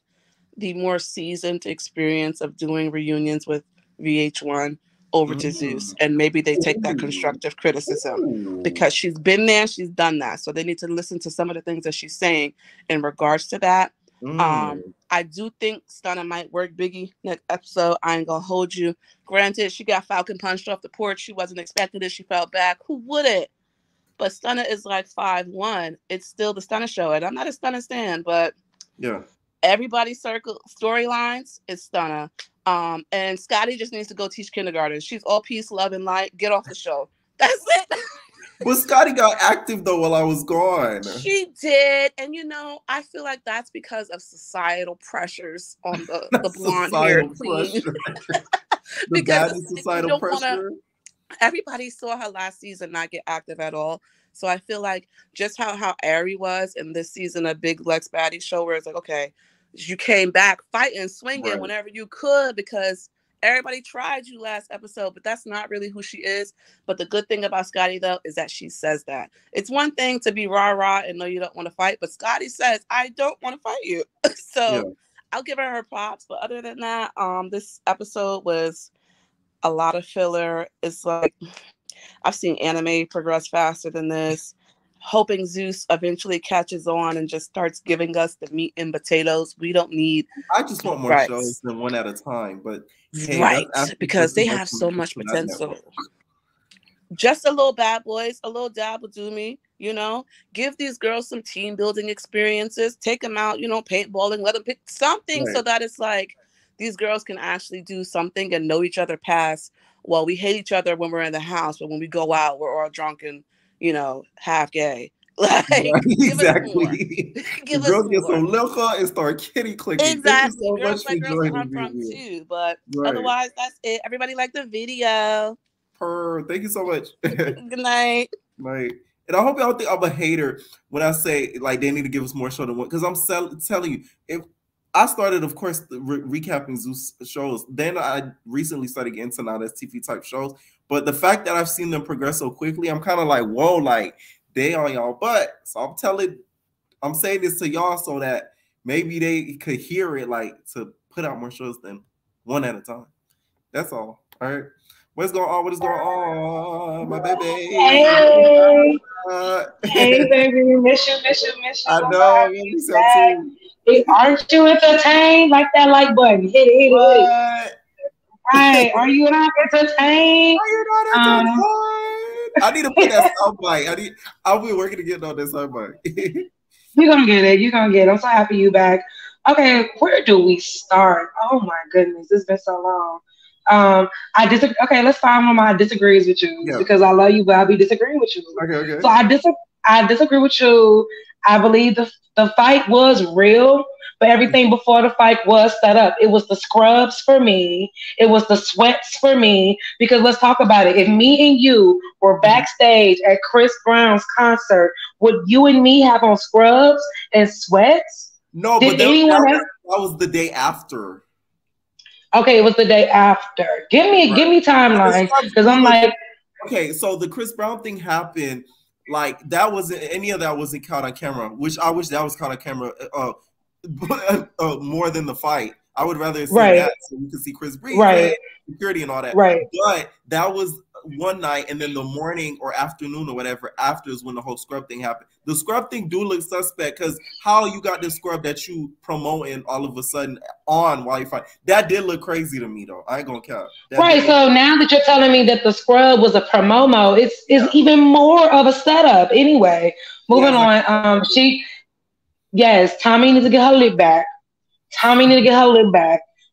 the more seasoned experience of doing reunions with VH1 over to Zeus, and maybe they take that constructive criticism because she's been there, she's done that, so they need to listen to some of the things that she's saying in regards to that. I do think Stunna might work Biggie next episode. I ain't gonna hold you. Granted, she got Falcon punched off the porch. She wasn't expecting it. She fell back. Who wouldn't? But Stunna is like 5'1". It's still the Stunna show, and I'm not a Stunna stan, but yeah, everybody's circle storylines is Stunna. And Scotty just needs to go teach kindergarten. She's all peace, love, and light. Get off the show. That's it. But Scotty got active though while I was gone. She did, and you know, I feel like that's because of societal pressures on the blonde hair queen. Because societal pressure. Everybody saw her last season not get active at all. So I feel like just how Ari was in this season of Big Lex Baddies show, where it's like, okay, you came back fighting, swinging whenever you could, because everybody tried you last episode, but that's not really who she is. But the good thing about Scotty, though, is that she says that. It's one thing to be rah-rah and know you don't want to fight, but Scotty says, I don't want to fight you. So I'll give her props. But other than that, this episode was a lot of filler. It's like, I've seen anime progress faster than this. Hoping Zeus eventually catches on and just starts giving us the meat and potatoes. We don't need. I just want more shows than one at a time, but hey, because they have so much potential. Just a little Bad Boys, a little dab will do me. You know, give these girls some team building experiences. Take them out, you know, paintballing. Let them pick something so that it's like these girls can actually do something and know each other past. Well, we hate each other when we're in the house, but when we go out, we're all drunk and, you know, half gay. Like, exactly. Give girls get some liquor and start kitty clicking. Exactly. So girls like girls where I'm from too. But otherwise, that's it. Everybody like the video. Thank you so much. Good night. Night. And I hope y'all think I'm a hater when I say like they need to give us more show than one. Because I'm telling you, if I started, of course, recapping Zeus shows. Then I recently started getting into now that's TV type shows. But the fact that I've seen them progress so quickly, I'm kind of like, whoa, like they on y'all butt. So I'm saying this to y'all so that maybe they could hear it, like to put out more shows than one at a time. That's all. All right. What's going on? What is going on, my baby? Hey, hey, baby, miss you. I know. You so too. Aren't you entertained? Like that like button. Hit it. Right. Are you not entertained? Are you not entertained? I need to put that soundbite. I'll be working to get on that soundbite. You're gonna get it. You're gonna get it. I'm so happy you back. Okay, where do we start? Oh my goodness, it's been so long. I disagree. Okay, let's find one of my disagrees with you because I love you, but I'll be disagreeing with you. Okay. So I disagree with you. I believe the fight was real, but everything before the fight was set up. It was the scrubs for me. It was the sweats for me. Because let's talk about it. If me and you were backstage at Chris Brown's concert, would you and me have on scrubs and sweats? No, Did anyone that was the day after. Okay, it was the day after. Give me timelines because I'm like, okay, so the Chris Brown thing happened. Like that wasn't any of that wasn't caught on camera, which I wish that was caught on camera more than the fight. I would rather see that so you could see Chris Brown, security and all that. Right. But that was one night, and then the morning or afternoon or whatever after is when the whole scrub thing happened. The scrub thing do look suspect because how you got this scrub that you promoting all of a sudden on while you fight. That did look crazy to me though. I ain't gonna count. Right. So now that you're telling me that the scrub was a promo, it's even more of a setup. Anyway, moving on. Tommy needs to get her lip back.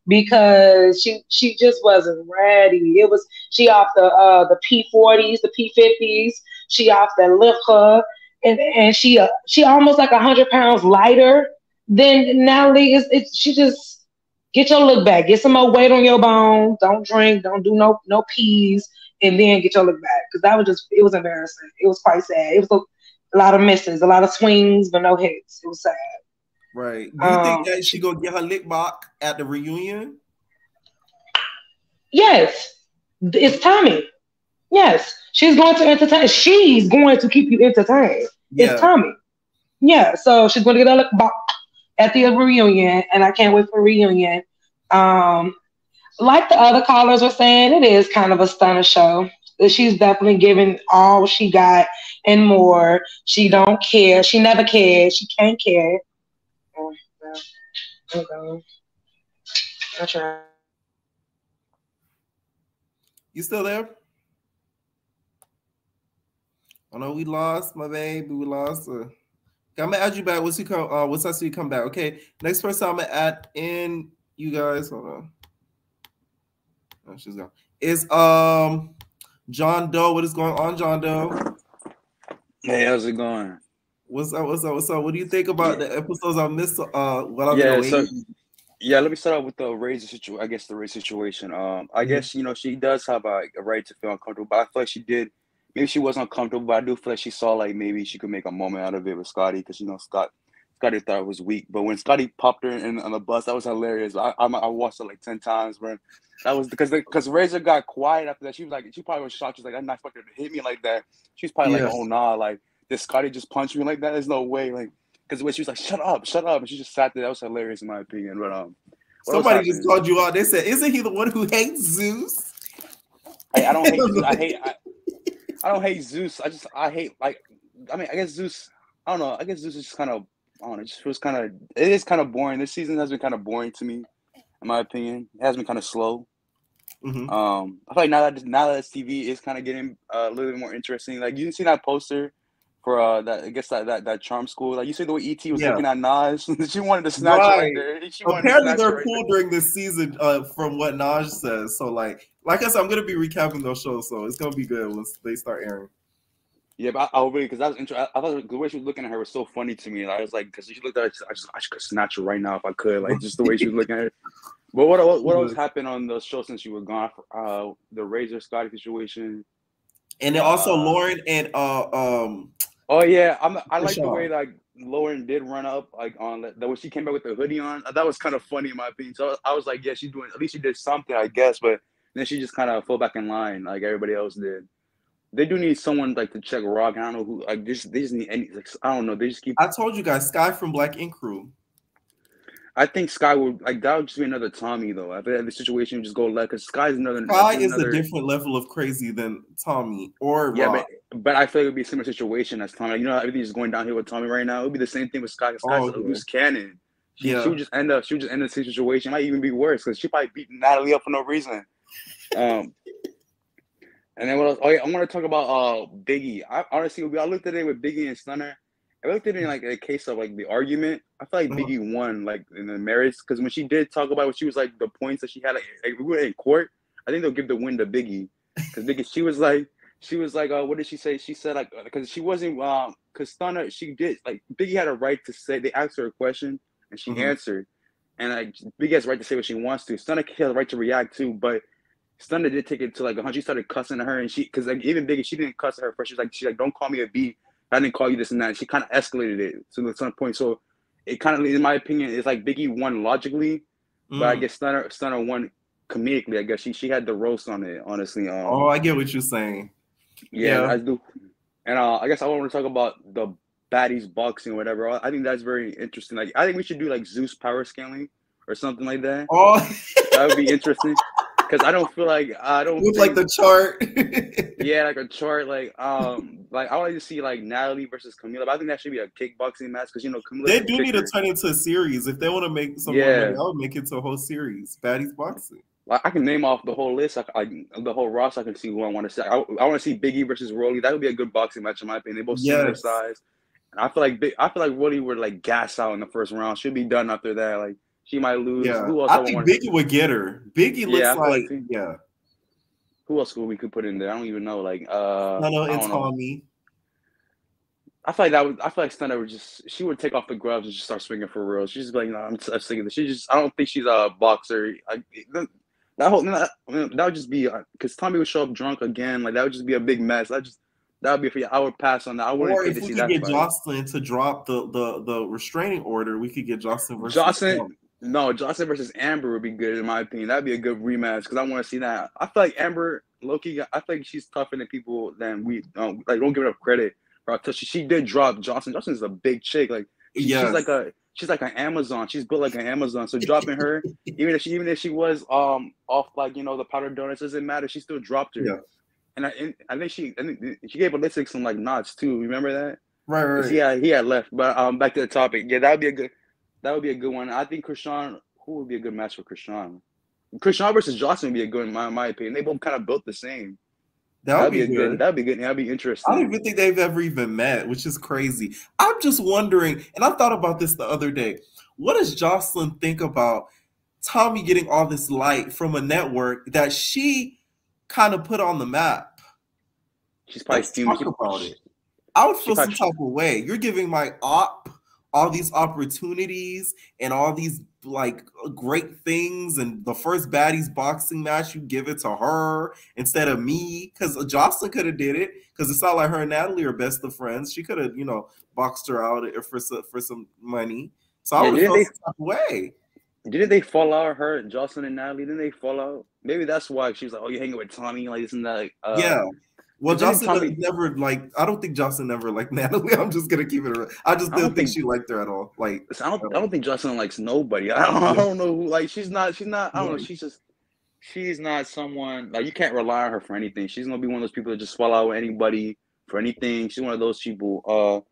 Because she just wasn't ready. She off the P40s, the P50s. She off that liquor, and she almost like 100 pounds lighter than Natalie is. She just get your look back, get some more weight on your bones. Don't drink, don't do no peas, and then get your look back because it was embarrassing. It was quite sad. It was a lot of misses, a lot of swings, but no hits. It was sad. Right. Do you think that she gonna get her lick back at the reunion? Yes. It's Tommy. Yes. She's going to entertain. She's going to keep you entertained. Yeah. It's Tommy. Yeah. So she's going to get her lick back at the reunion, and I can't wait for a reunion. Like the other callers were saying, it is kind of a stunner show. She's definitely giving all she got and more. She don't care. She never cared. She can't care. Okay. I'll try. You still there? Oh no, we lost my baby. We lost her. Okay, I'm gonna add you back. Once I see you come back. Okay. Next person I'm gonna add in you guys. Hold on. Oh, she's gone. Is John Doe. What is going on, John Doe? Hey, how's it going? What's up? What do you think about the episodes I missed? Let me start out with the Razor situation. I guess the Razor situation. I guess she does have a right to feel uncomfortable, but I feel like she did. Maybe she was uncomfortable, but I do feel like she saw like maybe she could make a moment out of it with Scotty because Scotty thought it was weak. But when Scotty popped her on the bus, that was hilarious. I watched it like 10 times. When that was because Razor got quiet after that. She probably was shocked. She's like, I'm not fucking to hit me like that. She's probably like, oh nah, like. Did Scotty just punch me like that? There's no way, like, because the way she was like, "Shut up," and she just sat there. That was hilarious in my opinion. But somebody just called you out. They said, "Isn't he the one who hates Zeus?" I don't hate Zeus. I don't hate Zeus. I guess Zeus. I don't know. I guess Zeus is just kind of. I don't know. It just feels kind of. It is kind of boring. This season has been kind of boring to me, in my opinion. It has been kind of slow. Mm-hmm. I feel like now that TV is kind of getting a little bit more interesting. Like you didn't see that poster. For that charm school, like you see the way ET was looking at Naj, she wanted to snatch it right there. Apparently, they're cool during this season, from what Naj says. So, like I said, I'm gonna be recapping those shows, so it's gonna be good once they start airing. Yeah, but I really because that was interesting. I thought the way she was looking at her was so funny to me. And I was like, because she looked at her, I could snatch her right now if I could, like just the way she was looking at her. But what else happened on the show since you were gone? The Razor Scotty situation, and then also Lauren and Oh yeah, I like the way like Lauren did run up like on that when she came back with the hoodie on. That was kind of funny in my opinion. So I was like, yeah, she's doing at least she did something, I guess. But then she just kind of fell back in line like everybody else did. They do need someone like to check Rock. I don't know who. Like they just need any. Like, I don't know. They just keep. I told you guys, Sky from Black Ink Crew. I think Sky would that would just be another Tommy though. I think the situation would just go left because Sky is a different level of crazy than Tommy or Rock. But I feel like it would be a similar situation as Tommy. Like, how everything's going downhill with Tommy right now. It would be the same thing with Sky. Sky's a loose cannon. She would just end the situation. It might even be worse because she probably beat Natalie up for no reason. And then what else? Oh yeah, I want to talk about Biggie. I honestly, I looked at it with Biggie and Stunner. I looked at it in like a case of like the argument. I feel like Biggie won like in the merits because when she did talk about what she was like the points that she had like we were in court. I think they'll give the win to Biggie because Biggie she was like what did she say? She said like because she wasn't because Stunner she did like Biggie had a right to say they asked her a question and she answered and like Biggie has a right to say what she wants to. Stunner has a right to react too, but Stunner did take it to like 100. She started cussing at her, and because like even Biggie, she didn't cuss at her first. She's like, don't call me a B. I didn't call you this and that. She kind of escalated it to some point. So it kind of, in my opinion, it's like Biggie won logically, but I guess Stunner won comedically. I guess she had the roast on it, honestly. I get what you're saying. Yeah, I do. And I guess I want to talk about the Baddies boxing or whatever. I think that's very interesting. Like I think we should do like Zeus power scaling or something like that. Oh, that would be interesting. Because I don't feel like with like the chart. Yeah, like a chart. Like I want to see like Natalie versus Camila. But I think that should be a kickboxing match because Camila. They do need to turn into a series if they want to make some money. I'll make it to a whole series. Baddies boxing. Like I can name off the whole list. The whole roster. I can see who I want to see. I want to see Biggie versus Rolly. That would be a good boxing match in my opinion. They both similar size. And I feel like Rolly would like gas out in the first round. Should be done after that. Like. She might lose. Yeah, who else I think Biggie would get her. Biggie looks like Who else we could put in there? I don't even know. Like Stunna and Tommy. I feel like Stunna would she would take off the gloves and just start swinging for real. She's just like, no, I'm sick of this. I don't think she's a boxer. That would just be because Tommy would show up drunk again. Like that would just be a big mess. That would be I would pass on that. I wouldn't. Or if we could get Jocelyn to drop the restraining order, we could get Jocelyn versus Jocelyn versus Amber would be good in my opinion. That'd be a good rematch because I want to see that. I feel like Amber, Loki. I feel like she's tougher than people than we don't give her enough credit. She did drop Jocelyn. Jocelyn's a big chick. Like she's like an Amazon. She's built like an Amazon. So dropping her, even if she was off like the powdered donuts, doesn't matter. She still dropped her. Yeah. And I think she gave Ballistic some like knots too. Remember that? Right. Yeah, he had left. But back to the topic. Yeah, that would be a good one. I think Krishan, who would be a good match for Krishan? Krishan versus Jocelyn would be a good one, in my opinion. They both kind of built the same. That'd be good. That'd be good. That'd be interesting. I don't even think they've ever even met, which is crazy. I'm just wondering, and I thought about this the other day. What does Jocelyn think about Tommy getting all this light from a network that she kind of put on the map? She's probably talk about it. I would feel some type of way. You're giving my op all these opportunities and all these like great things, and the first Baddies boxing match, you give it to her instead of me, because Jocelyn could have did it, because it's not like her and Natalie are best of friends. She could have, boxed her out for some money. So I would feel some type of way. Didn't they fall out? Her, Jocelyn and Natalie, didn't they fall out? Maybe that's why she was like, "Oh, you're hanging with Tommy, like this and that." Yeah. Well, Jocelyn never I don't think Jocelyn ever liked Natalie. I'm just gonna keep it real. I just don't think she liked her at all. Like, I don't think Jocelyn likes nobody. I don't know who. Like, she's not. I don't know. She's not someone like you can't rely on her for anything. She's gonna be one of those people that just swallow anybody for anything. She's one of those people.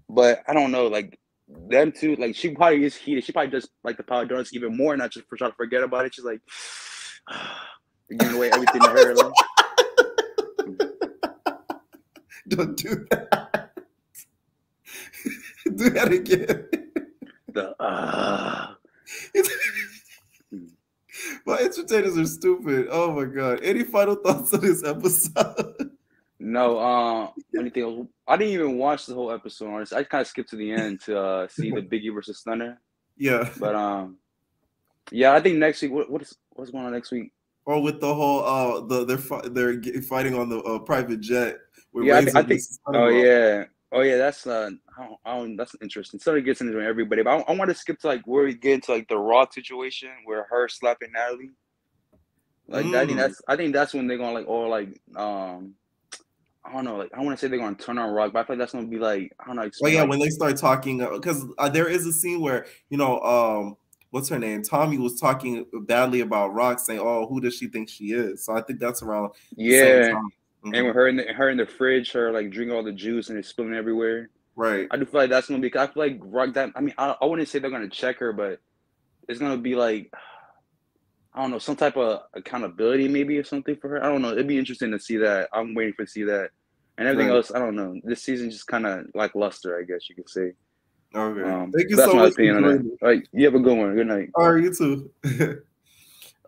But I don't know. Like them two. Like she probably is heated. She probably just like the power donuts even more, not just for trying to forget about it. She's like giving away everything to her. Like, don't do that. Do that again. My entertainers are stupid. Oh my god. Any final thoughts on this episode? No. Anything else? I didn't even watch the whole episode. Honestly, I kind of skipped to the end to see the Biggie versus Stunner. Yeah. But yeah, I think next week. What's going on next week? Or with the whole they're fighting on the private jet. Yeah, I think. Oh yeah. That's that's interesting. Something gets into everybody, but I want to skip to like where we get into like the Raw situation where her slapping Natalie. Like I think that's when they're gonna like all like I don't know, like I want to say they're gonna turn on Rock, but I feel like that's gonna be like I don't know. Well, yeah, when they start talking, because there is a scene where what's her name? Tommy was talking badly about Rock, saying, "Oh, who does she think she is?" So I think that's around the same time. Mm-hmm. And with her in the fridge, her like drinking all the juice and it's spilling everywhere. Right. I do feel like that's gonna be. I feel like Rock. I wouldn't say they're gonna check her, but it's gonna be like I don't know, some type of accountability maybe or something for her. I don't know. It'd be interesting to see that. I'm waiting to see that. And everything else, I don't know. This season just kind of lackluster, I guess you could say. Okay. Thank you That's so my much opinion for on joining. that. All right, you have a good one. Good night. All right, you too.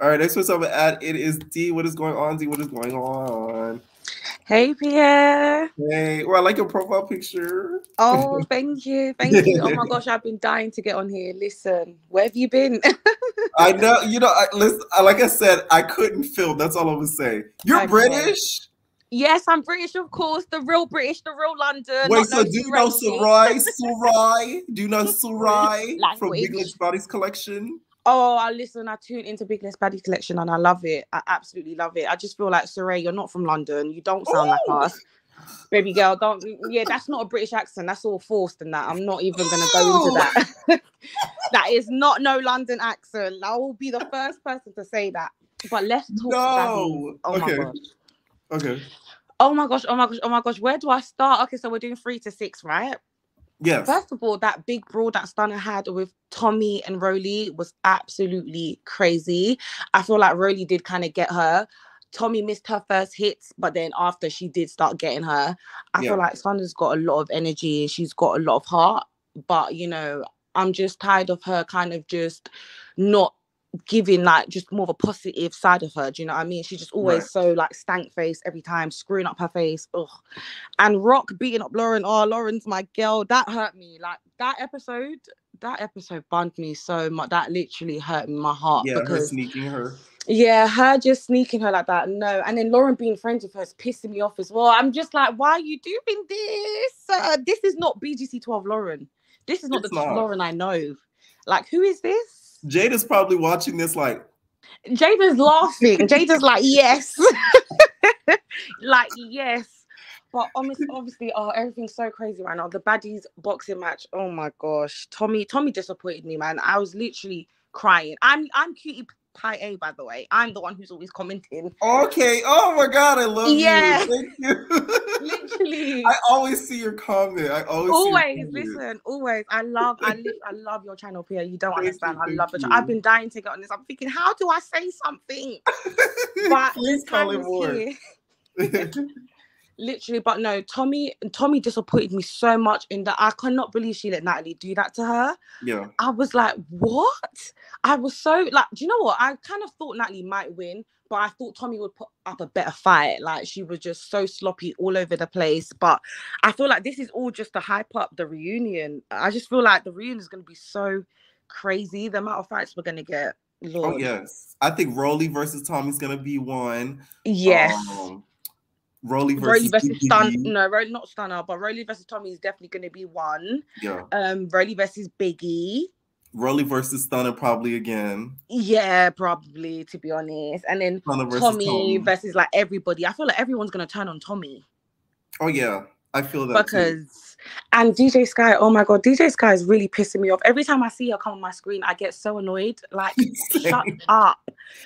All right, next person I'm gonna add, it is D. What is going on, D? What is going on? Hey, Pierre. Hey, well, I like your profile picture. Oh, thank you. Thank you. Oh my gosh, I've been dying to get on here. Listen, where have you been? I know, you know, listen, like I said, I couldn't film. That's all I was saying. You're British? Yes, I'm British, of course. The real British, the real London. Wait, so do you know Sarai? Sarai? Do you know Sarai from Big Legs Baddies collection? Oh, listen, I tune into Big Legs Baddies collection and I love it. I absolutely love it. I just feel like, Sarai, you're not from London. You don't sound like us. Baby girl, don't. Yeah, that's not a British accent. That's all forced and that. I'm not even going to go into that. That is not no London accent. I will be the first person to say that. But let's talk Baddies. Oh my gosh. Okay. Oh my gosh, oh my gosh, oh my gosh. Where do I start? Okay, so we're doing 3 to 6, right? Yes. First of all, that big brawl that Stunna had with Tommy and Rolly was absolutely crazy. I feel like Rolly did kind of get her. Tommy missed her first hits, but then after she did start getting her, I feel like Stunna's got a lot of energy. She's got a lot of heart. But, you know, I'm just tired of her kind of just not giving like just more of a positive side of her. Do you know what I mean? She's just always so like stank face every time, screwing up her face. Ugh. And Rock beating up Lauren. Oh, Lauren's my girl. That hurt me. Like that episode burned me so much. That literally hurt my heart. Yeah, because her sneaking her. Yeah, her just sneaking her like that. No. And then Lauren being friends with her is pissing me off as well. I'm just like, why are you doing this? This is not BGC 12 Lauren. This is not Lauren I know. Like, who is this? Jada's probably watching this like. Jada's laughing. Jada's like, yes. Like, yes. But obviously, everything's so crazy right now. The Baddies boxing match. Oh my gosh. Tommy disappointed me, man. I was literally crying. I'm Cutie Pie A, by the way. I'm the one who's always commenting. Okay. Oh my God, I love you. Thank you. Literally. I always see your comment. Always. I love your channel, Pierre. You don't understand. I love it. I've been dying to get on this. I'm thinking, how do I say something? But please call it more. Literally, but no, Tommy disappointed me so much in that I cannot believe she let Natalie do that to her. Yeah. I was like, what? I was so like, do you know what? I kind of thought Natalie might win, but I thought Tommy would put up a better fight. Like, she was just so sloppy all over the place. But I feel like this is all just to hype up the reunion. I just feel like the reunion is going to be so crazy. The amount of fights we're going to get. Lord. Oh, yes. I think Rolly versus Tommy's going to be one. Yes. Rolly versus Stunna. No, not Stunna, but Rolly versus Tommy is definitely going to be one. Yeah. Rolly versus Biggie. Rolly versus Stunna probably again. Yeah, probably, to be honest. And then Tommy versus like everybody. I feel like everyone's going to turn on Tommy. Oh, yeah. I feel that too. And DJ Sky, oh my God, DJ Sky is really pissing me off. Every time I see her come on my screen, I get so annoyed. Like, shut up.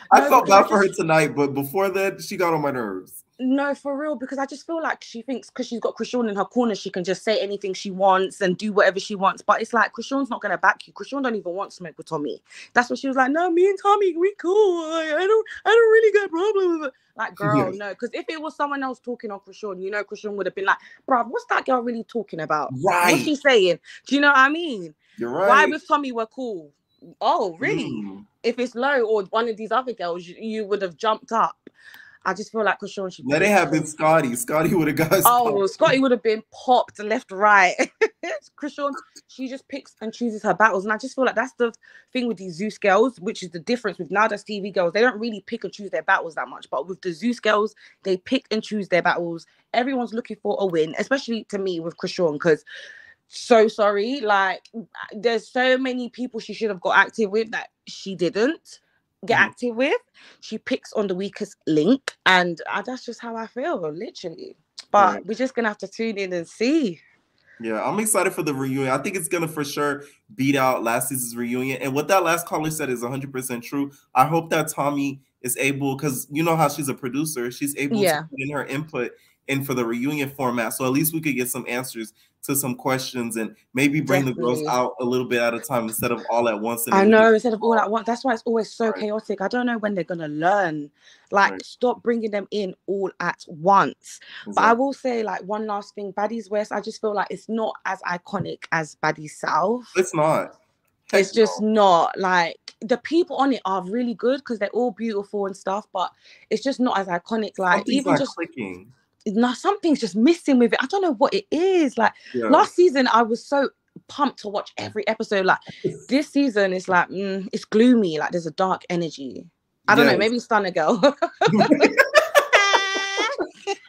I felt bad for her tonight, but before that, she got on my nerves. No, for real, because I just feel like she thinks because she's got Krishawn in her corner, she can just say anything she wants and do whatever she wants. But it's like, Krishawn's not going to back you. Krishawn don't even want smoke with Tommy. That's what she was like, no, me and Tommy, we cool. I don't really got problems with it. Like, girl, no. Because if it was someone else talking on Krishawn, you know, Krishawn would have been like, bruv, what's that girl really talking about? Right. What's she saying? Do you know what I mean? You're right. Why with Tommy we're cool? Oh, really? If it's Low or one of these other girls, you would have jumped up. I just feel like Krishawn should. Let it have been Scotty. Scotty would have got. Oh, Scotty would have been popped left, right. Krishawn, she just picks and chooses her battles, and I just feel like that's the thing with these Zeus girls, which is the difference with now that's TV girls. They don't really pick and choose their battles that much, but with the Zeus girls, they pick and choose their battles. Everyone's looking for a win, especially to me with Krishawn, because so sorry, like there's so many people she should have got active with that she didn't get active with. She picks on the weakest link, and that's just how I feel, literally. But we're just gonna have to tune in and see. Yeah, I'm excited for the reunion. I think it's gonna for sure beat out last season's reunion. And what that last caller said is 100% true. I hope that Tommy is able, because you know how she's a producer, she's able to put in her input in for the reunion format. So at least we could get some answers to some questions and maybe bring the girls Definitely. out a little bit at a time instead of all at once. And I then know, get instead of all at once. That's why it's always so Right. chaotic. I don't know when they're gonna learn. Like, Right. stop bringing them in all at once. But I Exactly. will say, like, one last thing, Baddies West, I just feel like it's not as iconic as Baddies South. It's not. Heck It's just not. Like, the people on it are really good because they're all beautiful and stuff, but it's just not as iconic. Like, Something's even not just clicking. no, something's just missing with it. I don't know what it is. Like, Yeah. last season, I was so pumped to watch every episode. Like, this season is like, it's gloomy. Like, there's a dark energy. I don't know. Yes. Maybe Stunna Girl.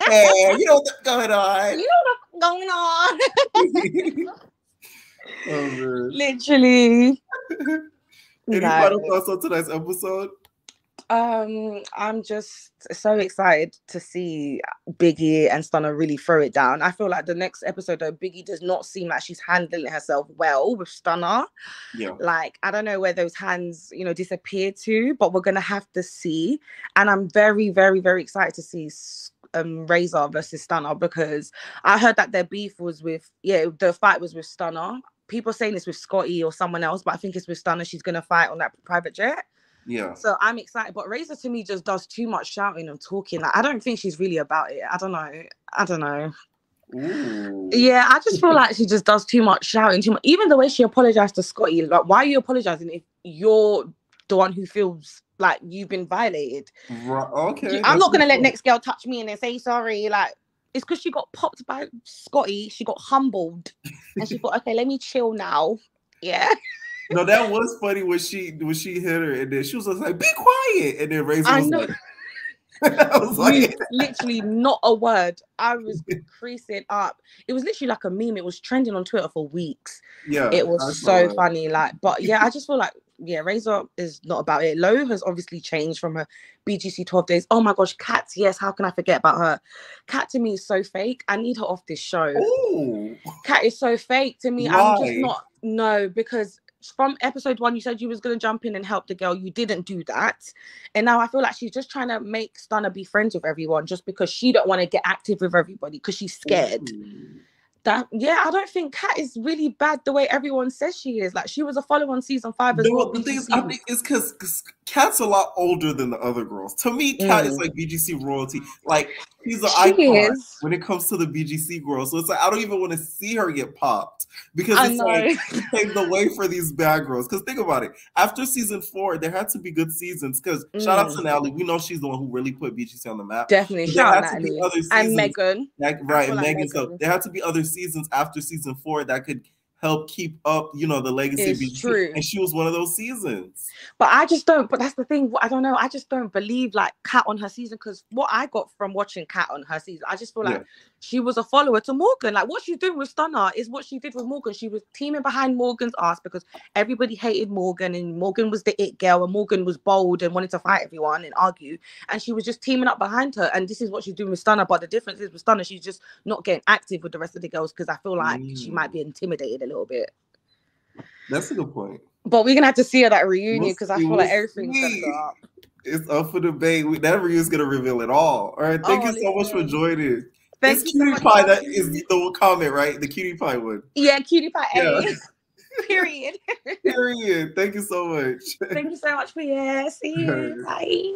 Hey, you know what's going on. You know what's going on. Oh, man. Literally. Any No. final thoughts on tonight's episode? I'm just so excited to see Biggie and Stunna really throw it down. I feel like the next episode, though, Biggie does not seem like she's handling herself well with Stunna. Yeah. Like, I don't know where those hands, disappear to, but we're gonna have to see. And I'm very, very, very excited to see Razor versus Stunna, because I heard that their beef was with the fight was with Stunna. People saying it's with Scotty or someone else, but I think it's with Stunna. She's gonna fight on that private jet. Yeah. So I'm excited, but Razor to me just does too much shouting and talking. Like, I don't think she's really about it. I don't know. Ooh. Yeah, I just feel like she just does too much shouting, too much. Even the way she apologized to Scotty, like, why are you apologizing if you're the one who feels like you've been violated? Right. Okay. I'm not gonna let next girl touch me and then say sorry. Like, it's because she got popped by Scotty. She got humbled, and she thought, okay, let me chill now. Yeah. No, that was funny when she hit her, and then she was just like, "Be quiet," and then Razor was like, I was like, literally not a word. I was creasing up. It was literally like a meme. It was trending on Twitter for weeks. Yeah, it was so funny. Like, but yeah, I just feel like Razor is not about it. Lo has obviously changed from her BGC 12 days. Oh my gosh, Kat, yes, how can I forget about her? Kat to me is so fake. I need her off this show. Ooh. Kat is so fake to me. Why? I'm just not because from episode 1, you said you was going to jump in and help the girl. You didn't do that. And now I feel like she's just trying to make Stunna be friends with everyone just because she don't want to get active with everybody because she's scared. I don't think Kat is really bad the way everyone says she is. Like, she was a follow on season 5 as well. The thing is, I think it's because Kat's a lot older than the other girls. To me, Kat is like BGC royalty. Like, she's an icon when it comes to the BGC girls. So it's like, I don't even want to see her get popped because it's like she paved the way for these bad girls. Because think about it, after season 4, there had to be good seasons. Because shout out to Natalie, we know she's the one who really put BGC on the map. Definitely, shout out Natalie and Megan. Right, and Megan. So there had to be other seasons after season 4 that could help keep up, the legacy of BGC. True. And she was one of those seasons. But that's the thing. I don't know. I just don't believe like Kat on her season, because what I got from watching Kat on her season, I just feel like she was a follower to Morgan. Like, what she's doing with Stunna is what she did with Morgan. She was teaming behind Morgan's ass because everybody hated Morgan, and Morgan was the it girl, and Morgan was bold and wanted to fight everyone and argue. And she was just teaming up behind her. And this is what she's doing with Stunna. But the difference is with Stunna, she's just not getting active with the rest of the girls because I feel like she might be intimidated a little bit. That's a good point. But we're gonna have to see her at reunion because I feel like everything's set up. It's up for debate. That reunion's gonna reveal it all. All right, thank you so much for joining. Thank it's you Cutie so Pie. much. That is the comment, right? The Cutie Pie one. Yeah, Cutie Pie. Yeah. Period. Period. Thank you so much. Thank you so much for see you. Bye.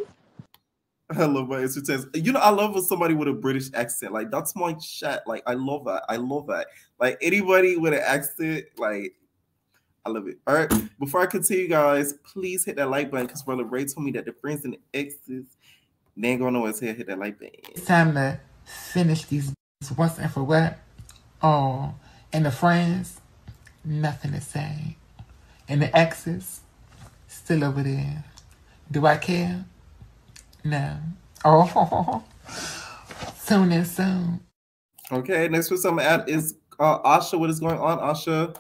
I love my entertainers. I love when somebody with a British accent. Like, that's my chat. Like, I love that. I love that. Like, anybody with an accent, like, I love it. All right. Before I continue, guys, please hit that like button because Brother Ray told me that the friends and the exes, they ain't gonna know what's here. Hit that like button. It's time to finish these once and for what. Oh, and the friends, nothing to say. And the exes, still over there. Do I care? No. Oh, soon and soon. Okay, next person I'm gonna add is Asha. What is going on, Asha?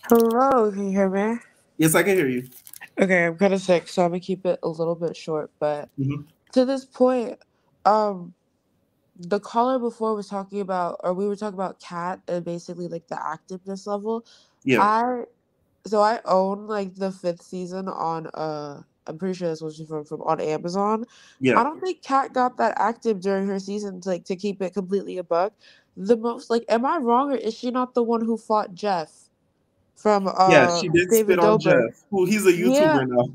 Hello, can you hear me? Yes, I can hear you. Okay, I'm kind of sick, so I'm gonna keep it a little bit short. But to this point, the caller before was talking about, or we were talking about Kat and basically like the activeness level. Yeah. I own like the 5th season on I'm pretty sure this was from on Amazon. Yeah. I don't think Kat got that active during her season to keep it completely a buck. the most, like, am I wrong or is she not the one who fought Jeff from Yeah, she did David spit on Dobrik? Jeff, who he's a Yeah. YouTuber now.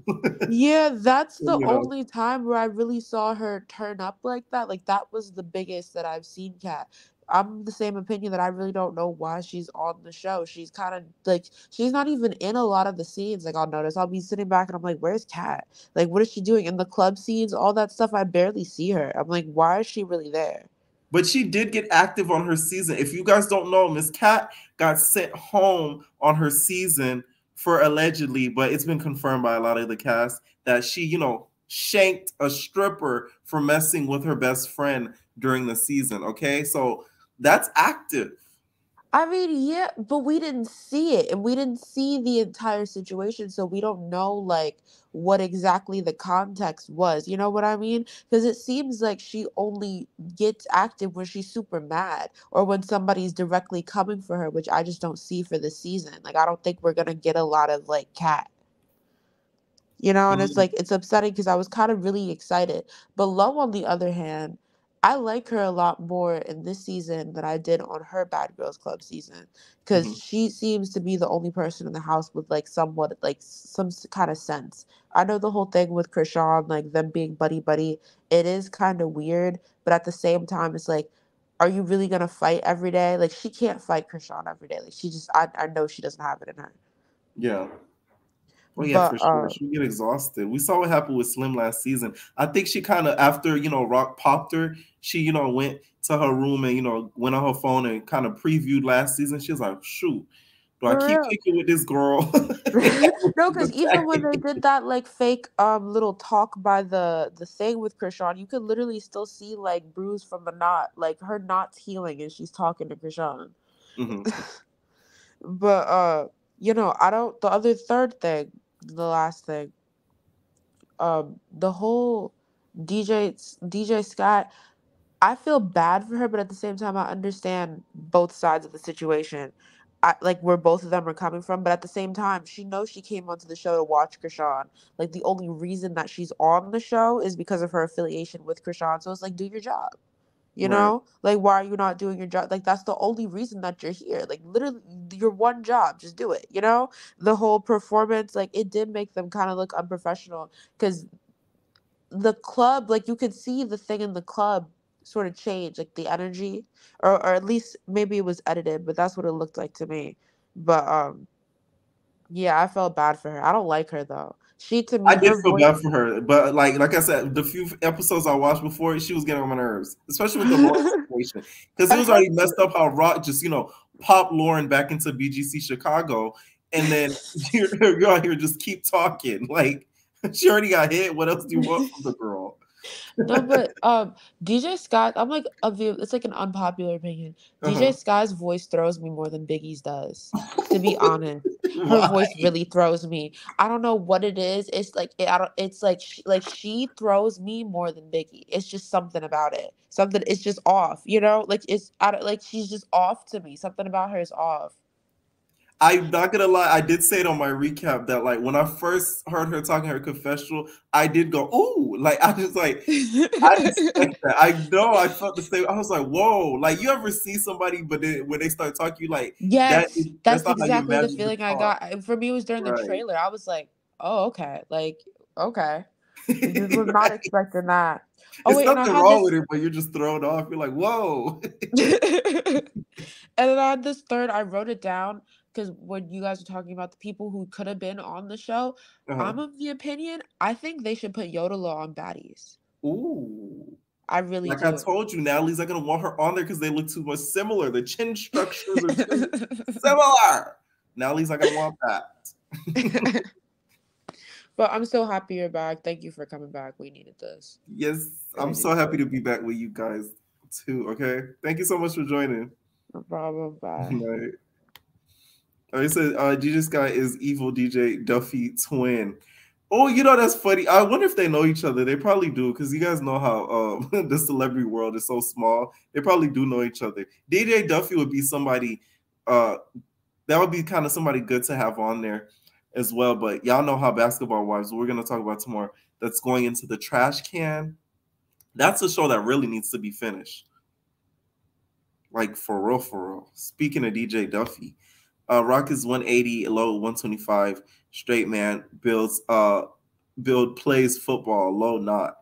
Yeah, that's the You know. only time where I really saw her turn up like that. Like that was the biggest that I've seen Kat. I'm the same opinion that I really don't know why she's on the show. She's kind of like she's not even in a lot of the scenes. Like I'll notice I'll be sitting back and I'm like, "Where's Kat? Like what is she doing in the club scenes? All that stuff. I barely see her. I'm like, why is she really there?" But she did get active on her season. If you guys don't know, Miss Cat got sent home on her season for allegedly, but it's been confirmed by a lot of the cast that she, you know, shanked a stripper for messing with her best friend during the season. Okay, so that's active. I mean, yeah, but we didn't see it and we didn't see the entire situation, so we don't know like what exactly the context was. You know what I mean? Because it seems like she only gets active when she's super mad or when somebody's directly coming for her, which I just don't see for the season. Like I don't think we're gonna get a lot of like Cat. You know, and it's like it's upsetting because I was kind of really excited. But Lo, on the other hand, I like her a lot more in this season than I did on her Bad Girls Club season because she seems to be the only person in the house with like somewhat like some kind of sense. I know the whole thing with Krishan, like them being buddy buddy, it is kind of weird, but at the same time, it's like, are you really gonna fight every day? Like she can't fight Krishan every day. Like she just, I know she doesn't have it in her. Yeah. Well, yeah, But for sure. She get exhausted. We saw what happened with Slim last season. I think she kind of, after, you know, Rock popped her, she, you know, went to her room and, you know, went on her phone and kind of previewed last season. She was like, shoot, do I for keep real. kicking with this girl? No, because even when they did that like fake little talk by the thing with Krishan, you could literally still see like bruise from the knot, like her knot's healing and she's talking to Krishan. But you know, I don't. The other third thing, the last thing, the whole DJ Scott. I feel bad for her, but at the same time, I understand both sides of the situation. I like where both of them are coming from, but at the same time, she knows she came onto the show to watch Krishan. Like the only reason that she's on the show is because of her affiliation with Krishan. So it's like, do your job. You Right. know, like why are you not doing your job? Like that's the only reason that you're here. Like literally, your one job, just do it. You know, the whole performance, like it did make them kind of look unprofessional because the club, like you could see the thing in the club sort of change, like the energy, or at least maybe it was edited, but that's what it looked like to me. But yeah, I felt bad for her. I don't like her though. She to I me, did her feel voice. bad for her, but like I said, the few episodes I watched before, she was getting on my nerves, especially with the Lauren situation, because it was already messed up how Rock just, you know, popped Lauren back into BGC Chicago, and then you're out here just keep talking like she already got hit. What else do you want from the girl? No, but DJ Scott, I'm like it's like an unpopular opinion. DJ Scott's voice throws me more than Biggie's does. To be honest, her voice really throws me. I don't know what it is. It's like I don't. It's like she throws me more than Biggie. It's just something about it. Something. It's just off. You know, like it's I don't like she's just off to me. Something about her is off. I'm not gonna lie, I did say it on my recap that like when I first heard her talking her confessional, I did go, ooh, like I just like I expect that. I know I felt the same. I was like, whoa, like you ever see somebody, but then when they start talking, you like Yes, that's that's not how you exactly the imagine to feeling I talk. got. For me, it was during the Right. trailer. I was like, oh, okay, like okay. Just was not Right. expecting that. Oh It's wait, and I nothing had wrong this with it, but you're just thrown off. You're like, whoa. and then I had this third, I wrote it down because when you guys were talking about the people who could have been on the show, I'm of the opinion, I think they should put Yodela on Baddies. Ooh. I really Like I do. told you, Natalie's not gonna want her on there because they look too much similar. The chin structures are too similar. Natalie's not gonna want that. But I'm so happy you're back. Thank you for coming back. We needed this. Yes, I'm so happy to be back with you guys too. Okay, thank you so much for joining. No problem. Bye. Right. I said DJ Sky is evil DJ Duffy twin. Oh, you know that's funny. I wonder if they know each other. They probably do because you guys know how the celebrity world is so small. They probably do know each other. DJ Duffy would be somebody. That would be kind of somebody good to have on there as well. But y'all know how Basketball Wives, we're gonna talk about tomorrow, that's going into the trash can. That's a show that really needs to be finished. Like for real, for real. Speaking of DJ Duffy, Rock is 180, low 125. Straight man builds plays football, low not.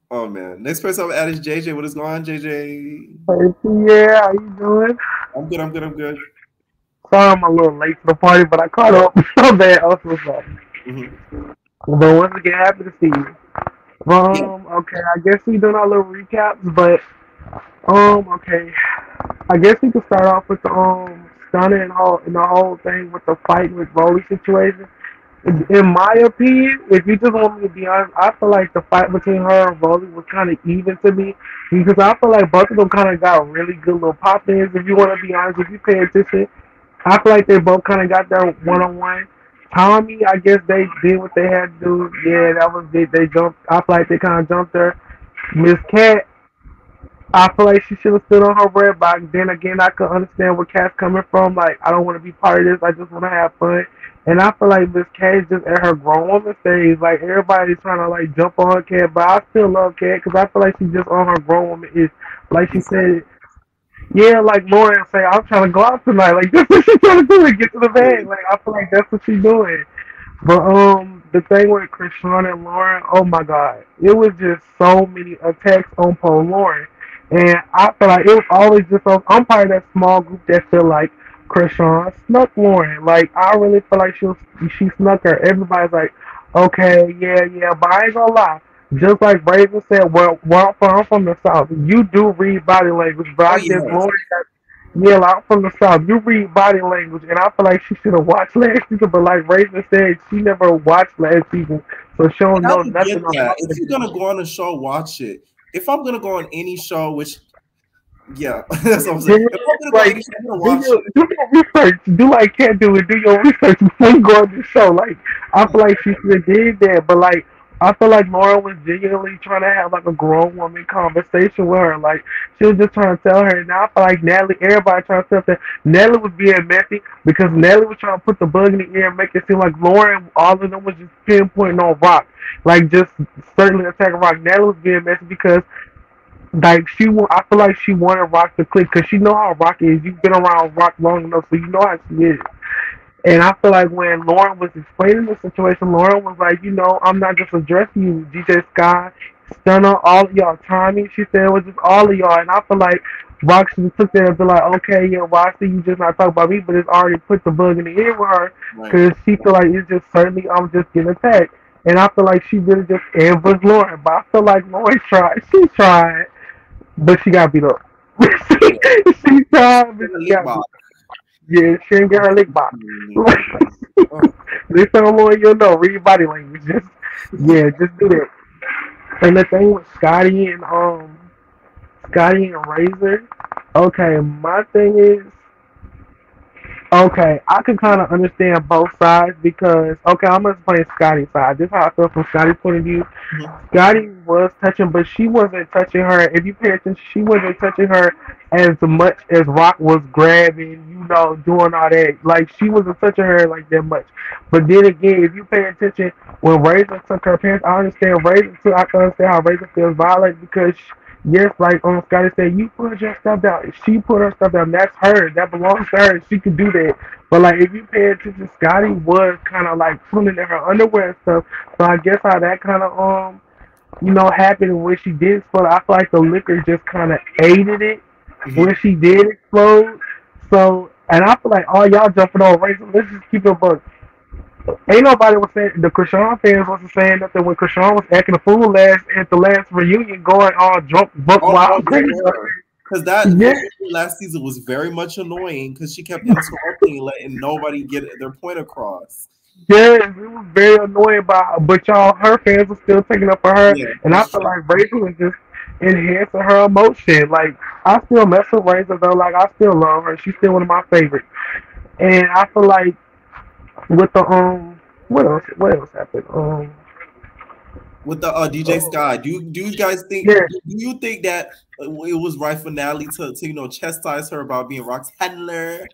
Oh man. Next person I've added is JJ. What is going on, JJ? Yeah, how you doing? I'm good. Sorry I'm a little late to the party, but I caught up so bad. Also, sorry. But once again, happy to see you. Okay, I guess we doing our little recaps, but okay. I guess we could start off with the Stunna and the whole thing with the fight with Rolly situation. In my opinion, if you just want me to be honest, I feel like the fight between her and Rolly was kind of even to me because I feel like both of them kind of got really good little pop-ins. If you want to be honest, if you pay attention, I feel like they both kind of got their one-on-one. Tommy, I guess they did what they had to do. Yeah, that was it. They jumped. I feel like they kind of jumped her. Miss Cat, I feel like she should have stood on her bread, but then again, I could understand where Cat's coming from. Like, I don't want to be part of this. I just want to have fun. And I feel like Miss Cat is just at her grown woman stage. Like, everybody's trying to, like, jump on her Cat, but I still love Cat because I feel like she's just on her grown woman. Is like she said, yeah, like Lauren say, I'm trying to go out tonight. Like, that's what she's trying to do to get to the bag. Like, I feel like that's what she's doing. But the thing with Krishan and Lauren, oh my God, it was just so many attacks on poor Lauren, and I feel like it was always just I'm part of that small group that feel like Krishan snuck Lauren. Like I really feel like she snuck her. Everybody's like, okay, yeah, but I ain't gonna lie. Just like Brazen said, well, I'm from the South. You do read body language, but I guess Lauren got. Yeah, like, I'm from the South. You read body language, and I feel like she should have watched last season, but like Raven said, she never watched last season, so she don't know nothing about it. If you're going to go on a show, watch it. If I'm going to go on any show, which, yeah, that's what I'm saying. If I'm going to go watch it. Do your research. Do like Cat do it. Do your research before you go on the show. Like, I feel like she should have did that, but like, I feel like Laura was genuinely trying to have like a grown woman conversation with her. Like she was just trying to tell her. And I feel like Natalie, everybody trying to tell her. Natalie was being messy because Natalie was trying to put the bug in the ear and make it seem like Lauren, all of them was just pinpointing on Rock, like just certainly attacking Rock. Natalie was being messy because like I feel like she wanted Rock to click because she know how Rock is. You've been around Rock long enough, so you know how she is. And I feel like when Lauren was explaining the situation, Lauren was like, I'm not just addressing you, DJ Sky, Stunna, all of y'all, Tommy. She said it was just all of y'all. And I feel like Rock should have took that and be like, okay, yeah, well, I see you just not talking about me, but it's already put the bug in the ear with her because she feel like it's just certainly I'm just getting attacked. And I feel like she really just ambushed Lauren. But I feel like Lauren tried. She tried, but she got beat up. she tried, but she got beat up. Yeah, she didn't get her lick box. This time, Lauren, you'll know. Read body language. Just do that. And the thing with Scotty and Razor. Okay, my thing is. Okay, I can kind of understand both sides because, okay, I'm going to explain Scotty's side. This is how I feel from Scotty's point of view. Scotty was touching, but she wasn't touching her. If you pay attention, she wasn't touching her as much as Rock was grabbing, doing all that. Like, she wasn't touching her like that much. But then again, if you pay attention, when Razor took her pants, I understand Razor too. I can understand how Razor feels violent because yes, like Scotty said, you put your stuff down. She put her stuff down. That's her. That belongs to her. She could do that. But like, if you pay attention, Scotty was kind of like pulling in her underwear and stuff. So I guess how that kind of happened when she did explode. I feel like the liquor just kind of aided it when she did explode. So, and I feel like all y'all jumping on Razor. Let's just keep it a buck. Ain't nobody was saying, the Krishan fans wasn't saying nothing when Krishan was acting a fool at the last reunion, going all drunk, buck wild. Because last season was very much annoying because she kept interrupting and letting nobody get their point across. Yes, it was very annoying, but y'all, her fans were still taking up for her, and I feel like Razor was just enhancing her emotion. Like, I still mess with Razor though, like, I still love her. She's still one of my favorites. And I feel like with the what else happened? With the DJ Sky, do you guys think? Do you think that it was right for Natalie to chastise her about being Rock's handler?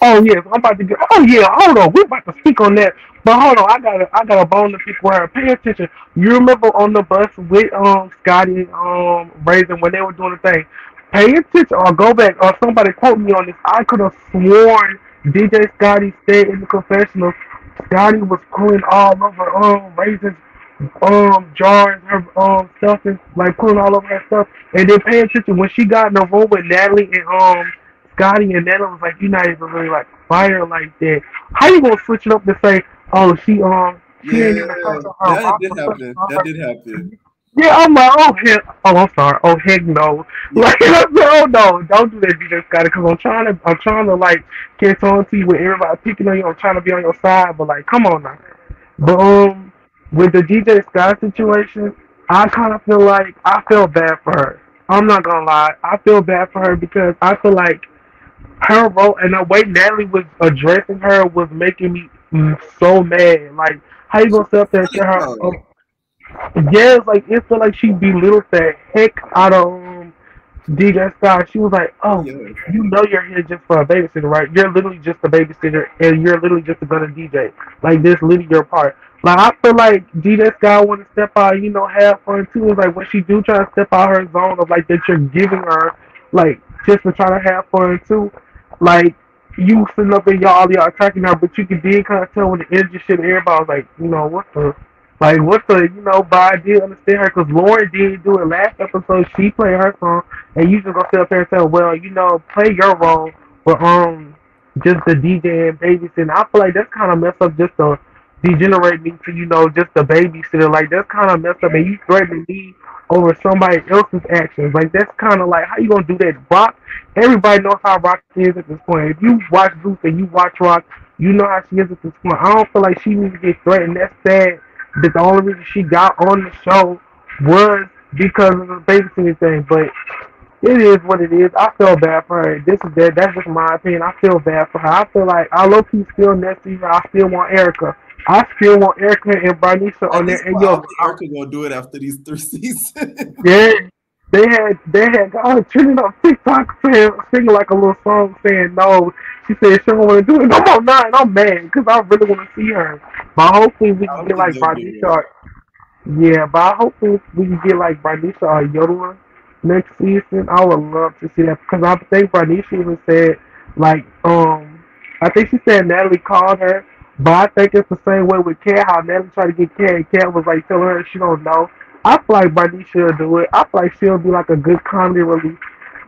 Oh yes, I'm about to get. Oh yeah, hold on, we're about to speak on that. But hold on, I got a bone to pick with her. Pay attention. You remember on the bus with Scotty Raisin when they were doing the thing? Pay attention or go back or somebody quote me on this. I could have sworn DJ Scotty stayed in the confessional. Scotty was pulling all over Raisin's jars, her stuff and like pulling all over her stuff. And then pay attention when she got in the room with Natalie and Scotty and Natalie was like, "You not even really like fire like that. How you gonna switch it up to say, oh she ain't even touched her that did happen. That did happen. Yeah, I'm like, oh heck, oh I'm sorry, oh heck no, Yeah. like I said, oh no, don't do that, DJ Scotty, because I'm trying to like catch on to you with everybody picking on you, I'm trying to be on your side, but like, come on now. But with the DJ Scott situation, I kind of feel like I feel bad for her. I'm not gonna lie, I feel bad for her because I feel like her role and the way Natalie was addressing her was making me so mad. Like, how you gonna sit up there and tell her? Yeah, it's like it felt like she belittled the heck out of DJ Scott. She was like, "Oh, you know you're here just for a babysitter, right? You're literally just a babysitter, and you're literally just gonna DJ. Like this, literally your part." Like I feel like DJ Scott want to step out, have fun too. It's like when she do try to step out her zone of like that you're giving her, like just to try to have fun too. Like you sitting up and y'all attacking her, but you can kind of tell when the energy shit. Everybody was like, what's the, but I did understand her because Lauren did do it last episode. She played her song, and you just gonna sit up there and say, well, play your role, but just the DJ and babysitting. I feel like that's kind of messed up just to degenerate me to, just the babysitter. Like that's kind of messed up, and you threatening me over somebody else's actions. Like that's kind of like how you gonna do that? Rock, everybody knows how Rock is at this point. If you watch Booth and you watch Rock, you know how she is at this point. I don't feel like she needs to get threatened. That's sad. That the only reason she got on the show was because of the babysitting thing. But it is what it is. I feel bad for her. That's just my opinion. I feel bad for her. I feel like I low-key still next season. I still want Erica. I still want Erica and Bernicia on there. And yo, Erica gonna do it after these 3 seasons. Yeah, they had God trending on TikTok singing like a little song saying no. She said she don't want to do it. I'm on 9. I'm mad because I really want to see her. But hopefully we can get like Bernicia. Yeah, but hopefully we can get like Bernicia or Yodeler next season. I would love to see that because I think Bernicia even said like I think she said Natalie called her. But I think it's the same way with Kat, how Natalie tried to get Kat, and Kat was like telling her she don't know. I feel like Bernicia will do it. I feel like she'll be like a good comedy relief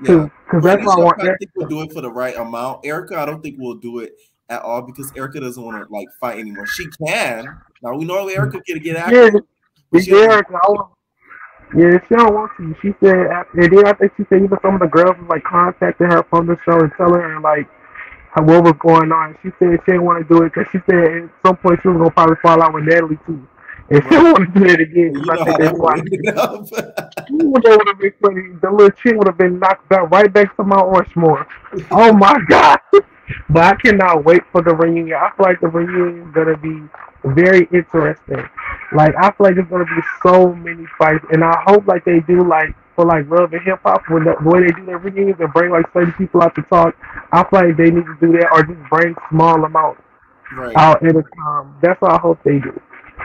too. Because that's what I want. I think we'll do it for the right amount. Erica, I don't think we'll do it at all because Erica doesn't want to like fight anymore. She can. Now we know Erica can get active. Yeah, Erica. Yeah, she don't want to. She said, and then I think she said even some of the girls was like contacting her from the show and telling her like what was going on. She said she didn't want to do it because she said at some point she was gonna probably fall out with Natalie too, and she didn't want to do it again. You know how that ended up. Would have been funny. The little chick would have been knocked out right back to Mount Rushmore. Oh my god! But I cannot wait for the reunion. I feel like the reunion is gonna be very interesting. Like I feel like there's gonna be so many fights, and I hope like they do like for like Love and Hip Hop when they do their reunions and bring like certain people out to talk. I feel like they need to do that or just bring small amounts out at a time. That's what I hope they do.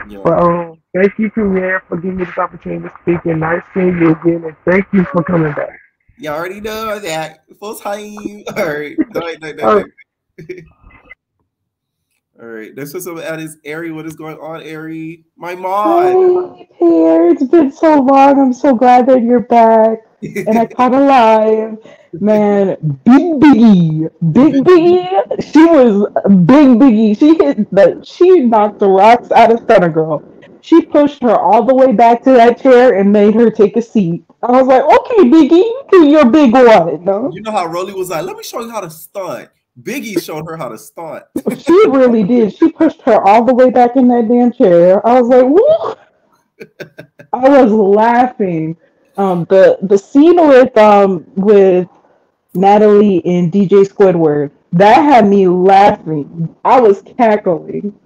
Yeah. But thank you, Premiere, for giving me this opportunity to speak, and nice seeing you again, and thank you for coming back. You already know that. Full time. All right. All right. This was about is Ari. What is going on, Ari? My mom. Hey, Pierre. It's been so long. I'm so glad that you're back. And I caught alive. Man, Big Biggie. She was Big Biggie. She knocked the rocks out of Stunna Girl. She pushed her all the way back to that chair and made her take a seat. I was like, okay, Biggie, you do your big one. No? You know how Rolly was like, let me show you how to stunt. Biggie showed her how to stunt. She really did. She pushed her all the way back in that damn chair. I was like, woo! I was laughing. The scene with Natalie and DJ Squidward, that had me laughing. I was cackling.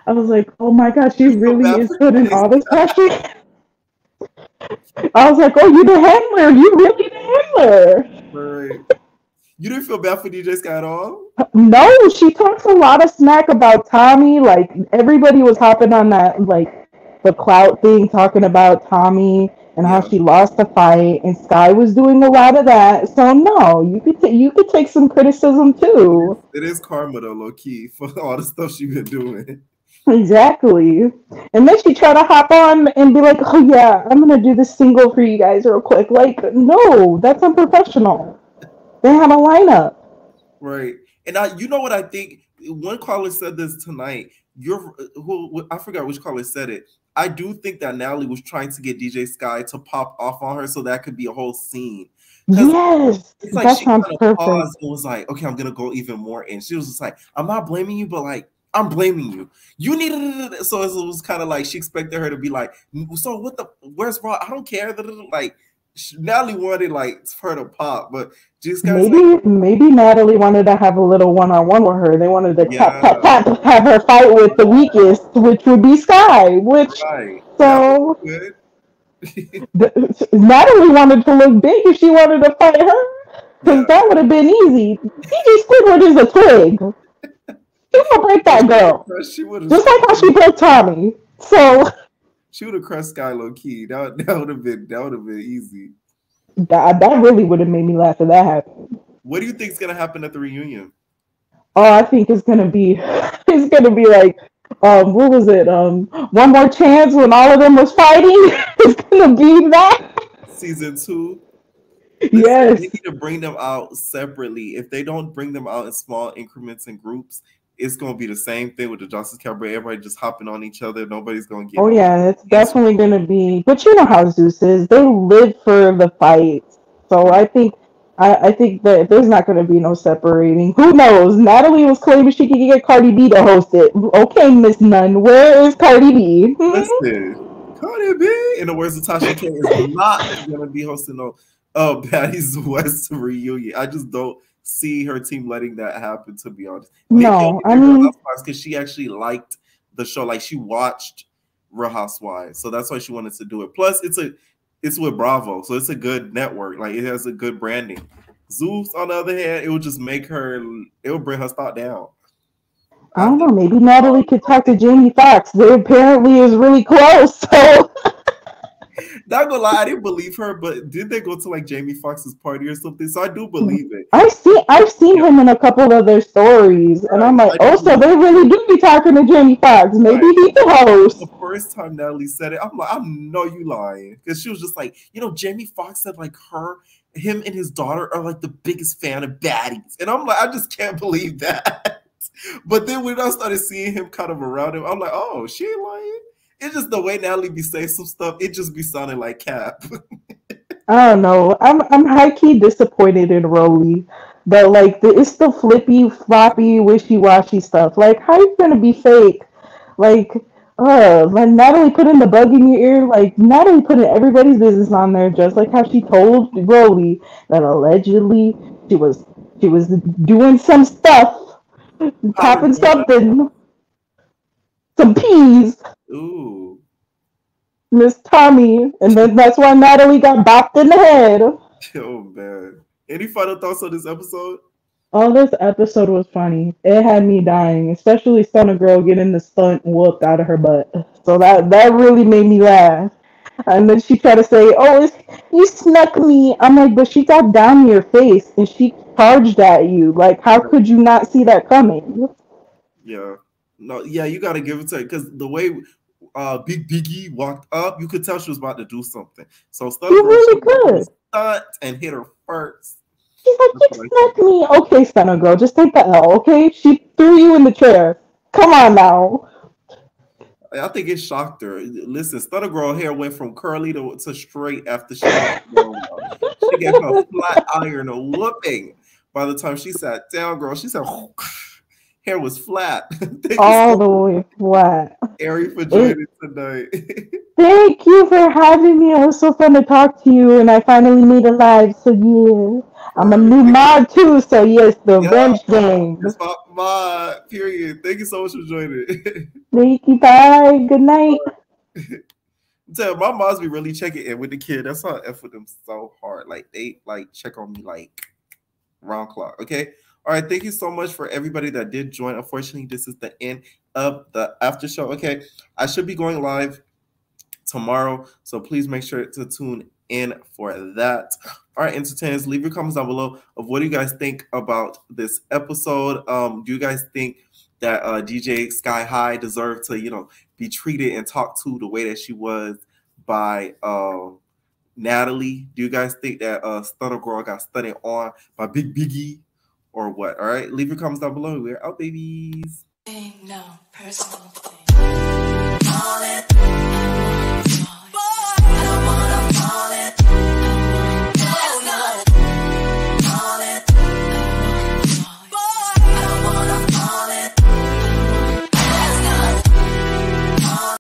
I was like, oh my god, she really is putting all this pressure. I was like, oh, you the handler. You really the handler. Right. You didn't feel bad for DJ Sky at all? No, she talks a lot of smack about Tommy. Like everybody was hopping on that, like the clout thing, talking about Tommy and how she lost the fight, and Sky was doing a lot of that. So no, you could take some criticism too. It is karma though, low key, for all the stuff she's been doing. Exactly. And then she tried to hop on and be like, "Oh yeah, I'm gonna do this single for you guys real quick." Like, no, that's unprofessional. They have a lineup. Right. And you know what I think? One caller said this tonight. I forgot which caller said it. I do think that Natalie was trying to get DJ Sky to pop off on her so that could be a whole scene. Yes, it's like that she sounds kind of perfect. paused and was like, okay, I'm gonna go even more in. She was just like, I'm not blaming you, but like, I'm blaming you. You needed it. So it was kind of like she expected her to be like, so where's Raw? I don't care. Like, Natalie wanted like her to pop, but just maybe Natalie wanted to have a little one-on-one with her. They wanted to have her fight with the weakest, which would be Sky. So Natalie wanted to look big if she wanted to fight her, because that would have been easy. DJ Squidward is a twig. She would break that girl, just like how she broke Tommy. So she would have crushed Sky low key. That would have been easy. That really would have made me laugh if that happened. What do you think is gonna happen at the reunion? Oh, I think it's gonna be like what was it? One More Chance when all of them was fighting. It's gonna be that. Season 2. Yes. They need to bring them out separately. If they don't bring them out in small increments and groups, it's gonna be the same thing with the Justice Cabaret. Everybody just hopping on each other. Nobody's gonna get. Oh yeah, it's definitely gonna be. But you know how Zeus is. They live for the fights. So I think that there's not gonna be no separating. Who knows? Natalie was claiming she could get Cardi B to host it. Okay, Miss Nunn, where is Cardi B? Listen, Cardi B, in the words of Tasha K, is not gonna be hosting no Baddies West reunion. I just don't see her team letting that happen, to be honest. No, I mean, because she actually liked the show, like she watched Real Housewives, so that's why she wanted to do it. Plus, it's with Bravo, so it's a good network. Like it has a good branding. Zeus, on the other hand, it will just make her. It will bring her stock down. I don't know. Maybe Natalie could talk to Jamie Foxx. They apparently is really close. So. Not gonna lie, I didn't believe her, but did they go to like Jamie Foxx's party or something? So I do believe it. I've seen him in a couple of their stories, and I'm like, oh, so they really do be talking to Jamie Foxx. Maybe he can host. The first time Natalie said it, I'm like, I know you lying, because she was just like, Jamie Foxx said like him and his daughter are like the biggest fan of Baddies, and I'm like, I just can't believe that. But then when I started seeing him kind of around him, I'm like, oh, she ain't lying. It's just the way Natalie be saying some stuff. It just be sounding like cap. I don't know. I'm high key disappointed in Rolly, but like it's the flippy, floppy, wishy washy stuff. Like how you gonna be fake? Like Natalie putting the bug in your ear. Like Natalie putting everybody's business on there, just like how she told Rolly that allegedly she was doing some stuff, tapping something, some peas. Ooh. Miss Tommy, and then that's why Natalie got bopped in the head. Oh man. Any final thoughts on this episode? Oh, this episode was funny. It had me dying, especially Stunna Girl getting the stunt whooped out of her butt. So that really made me laugh. And then she tried to say, "Oh, you snuck me." I'm like, but she got down to your face and she charged at you. Like, how could you not see that coming? Yeah. No, yeah, you gotta give it to her, because the way Biggie walked up, you could tell she was about to do something. So Stunna Girl really could stunt and hit her first. She's like, "You snuck me." Okay, Stunna Girl, just take the L, okay? She threw you in the chair. Come on now. I think it shocked her. Listen, Stunna Girl hair went from curly to straight after she gave her flat iron a whooping. By the time she sat down, girl, she said hair was flat. All the way flat. Ari for joining tonight. Thank you for having me. It was so fun to talk to you, and I finally made it live. So yeah, I'm a new mod too. So yes, the bench game. That's my mod. Period. Thank you so much for joining. Thank you. Bye. Good night. Tell my moms be really checking in with the kid. That's how I F with them so hard. Like they like check on me like round clock. Okay. All right. Thank you so much for everybody that did join. Unfortunately, this is the end of the after show. Okay. I should be going live tomorrow, so please make sure to tune in for that. All right, entertainers, leave your comments down below of what do you guys think about this episode. Do you guys think that DJ Sky High deserved to, be treated and talked to the way that she was by Natalie? Do you guys think that Stunna Girl got studied on by Biggie or what? All right, leave your comments down below. We're out, babies. No personal thing.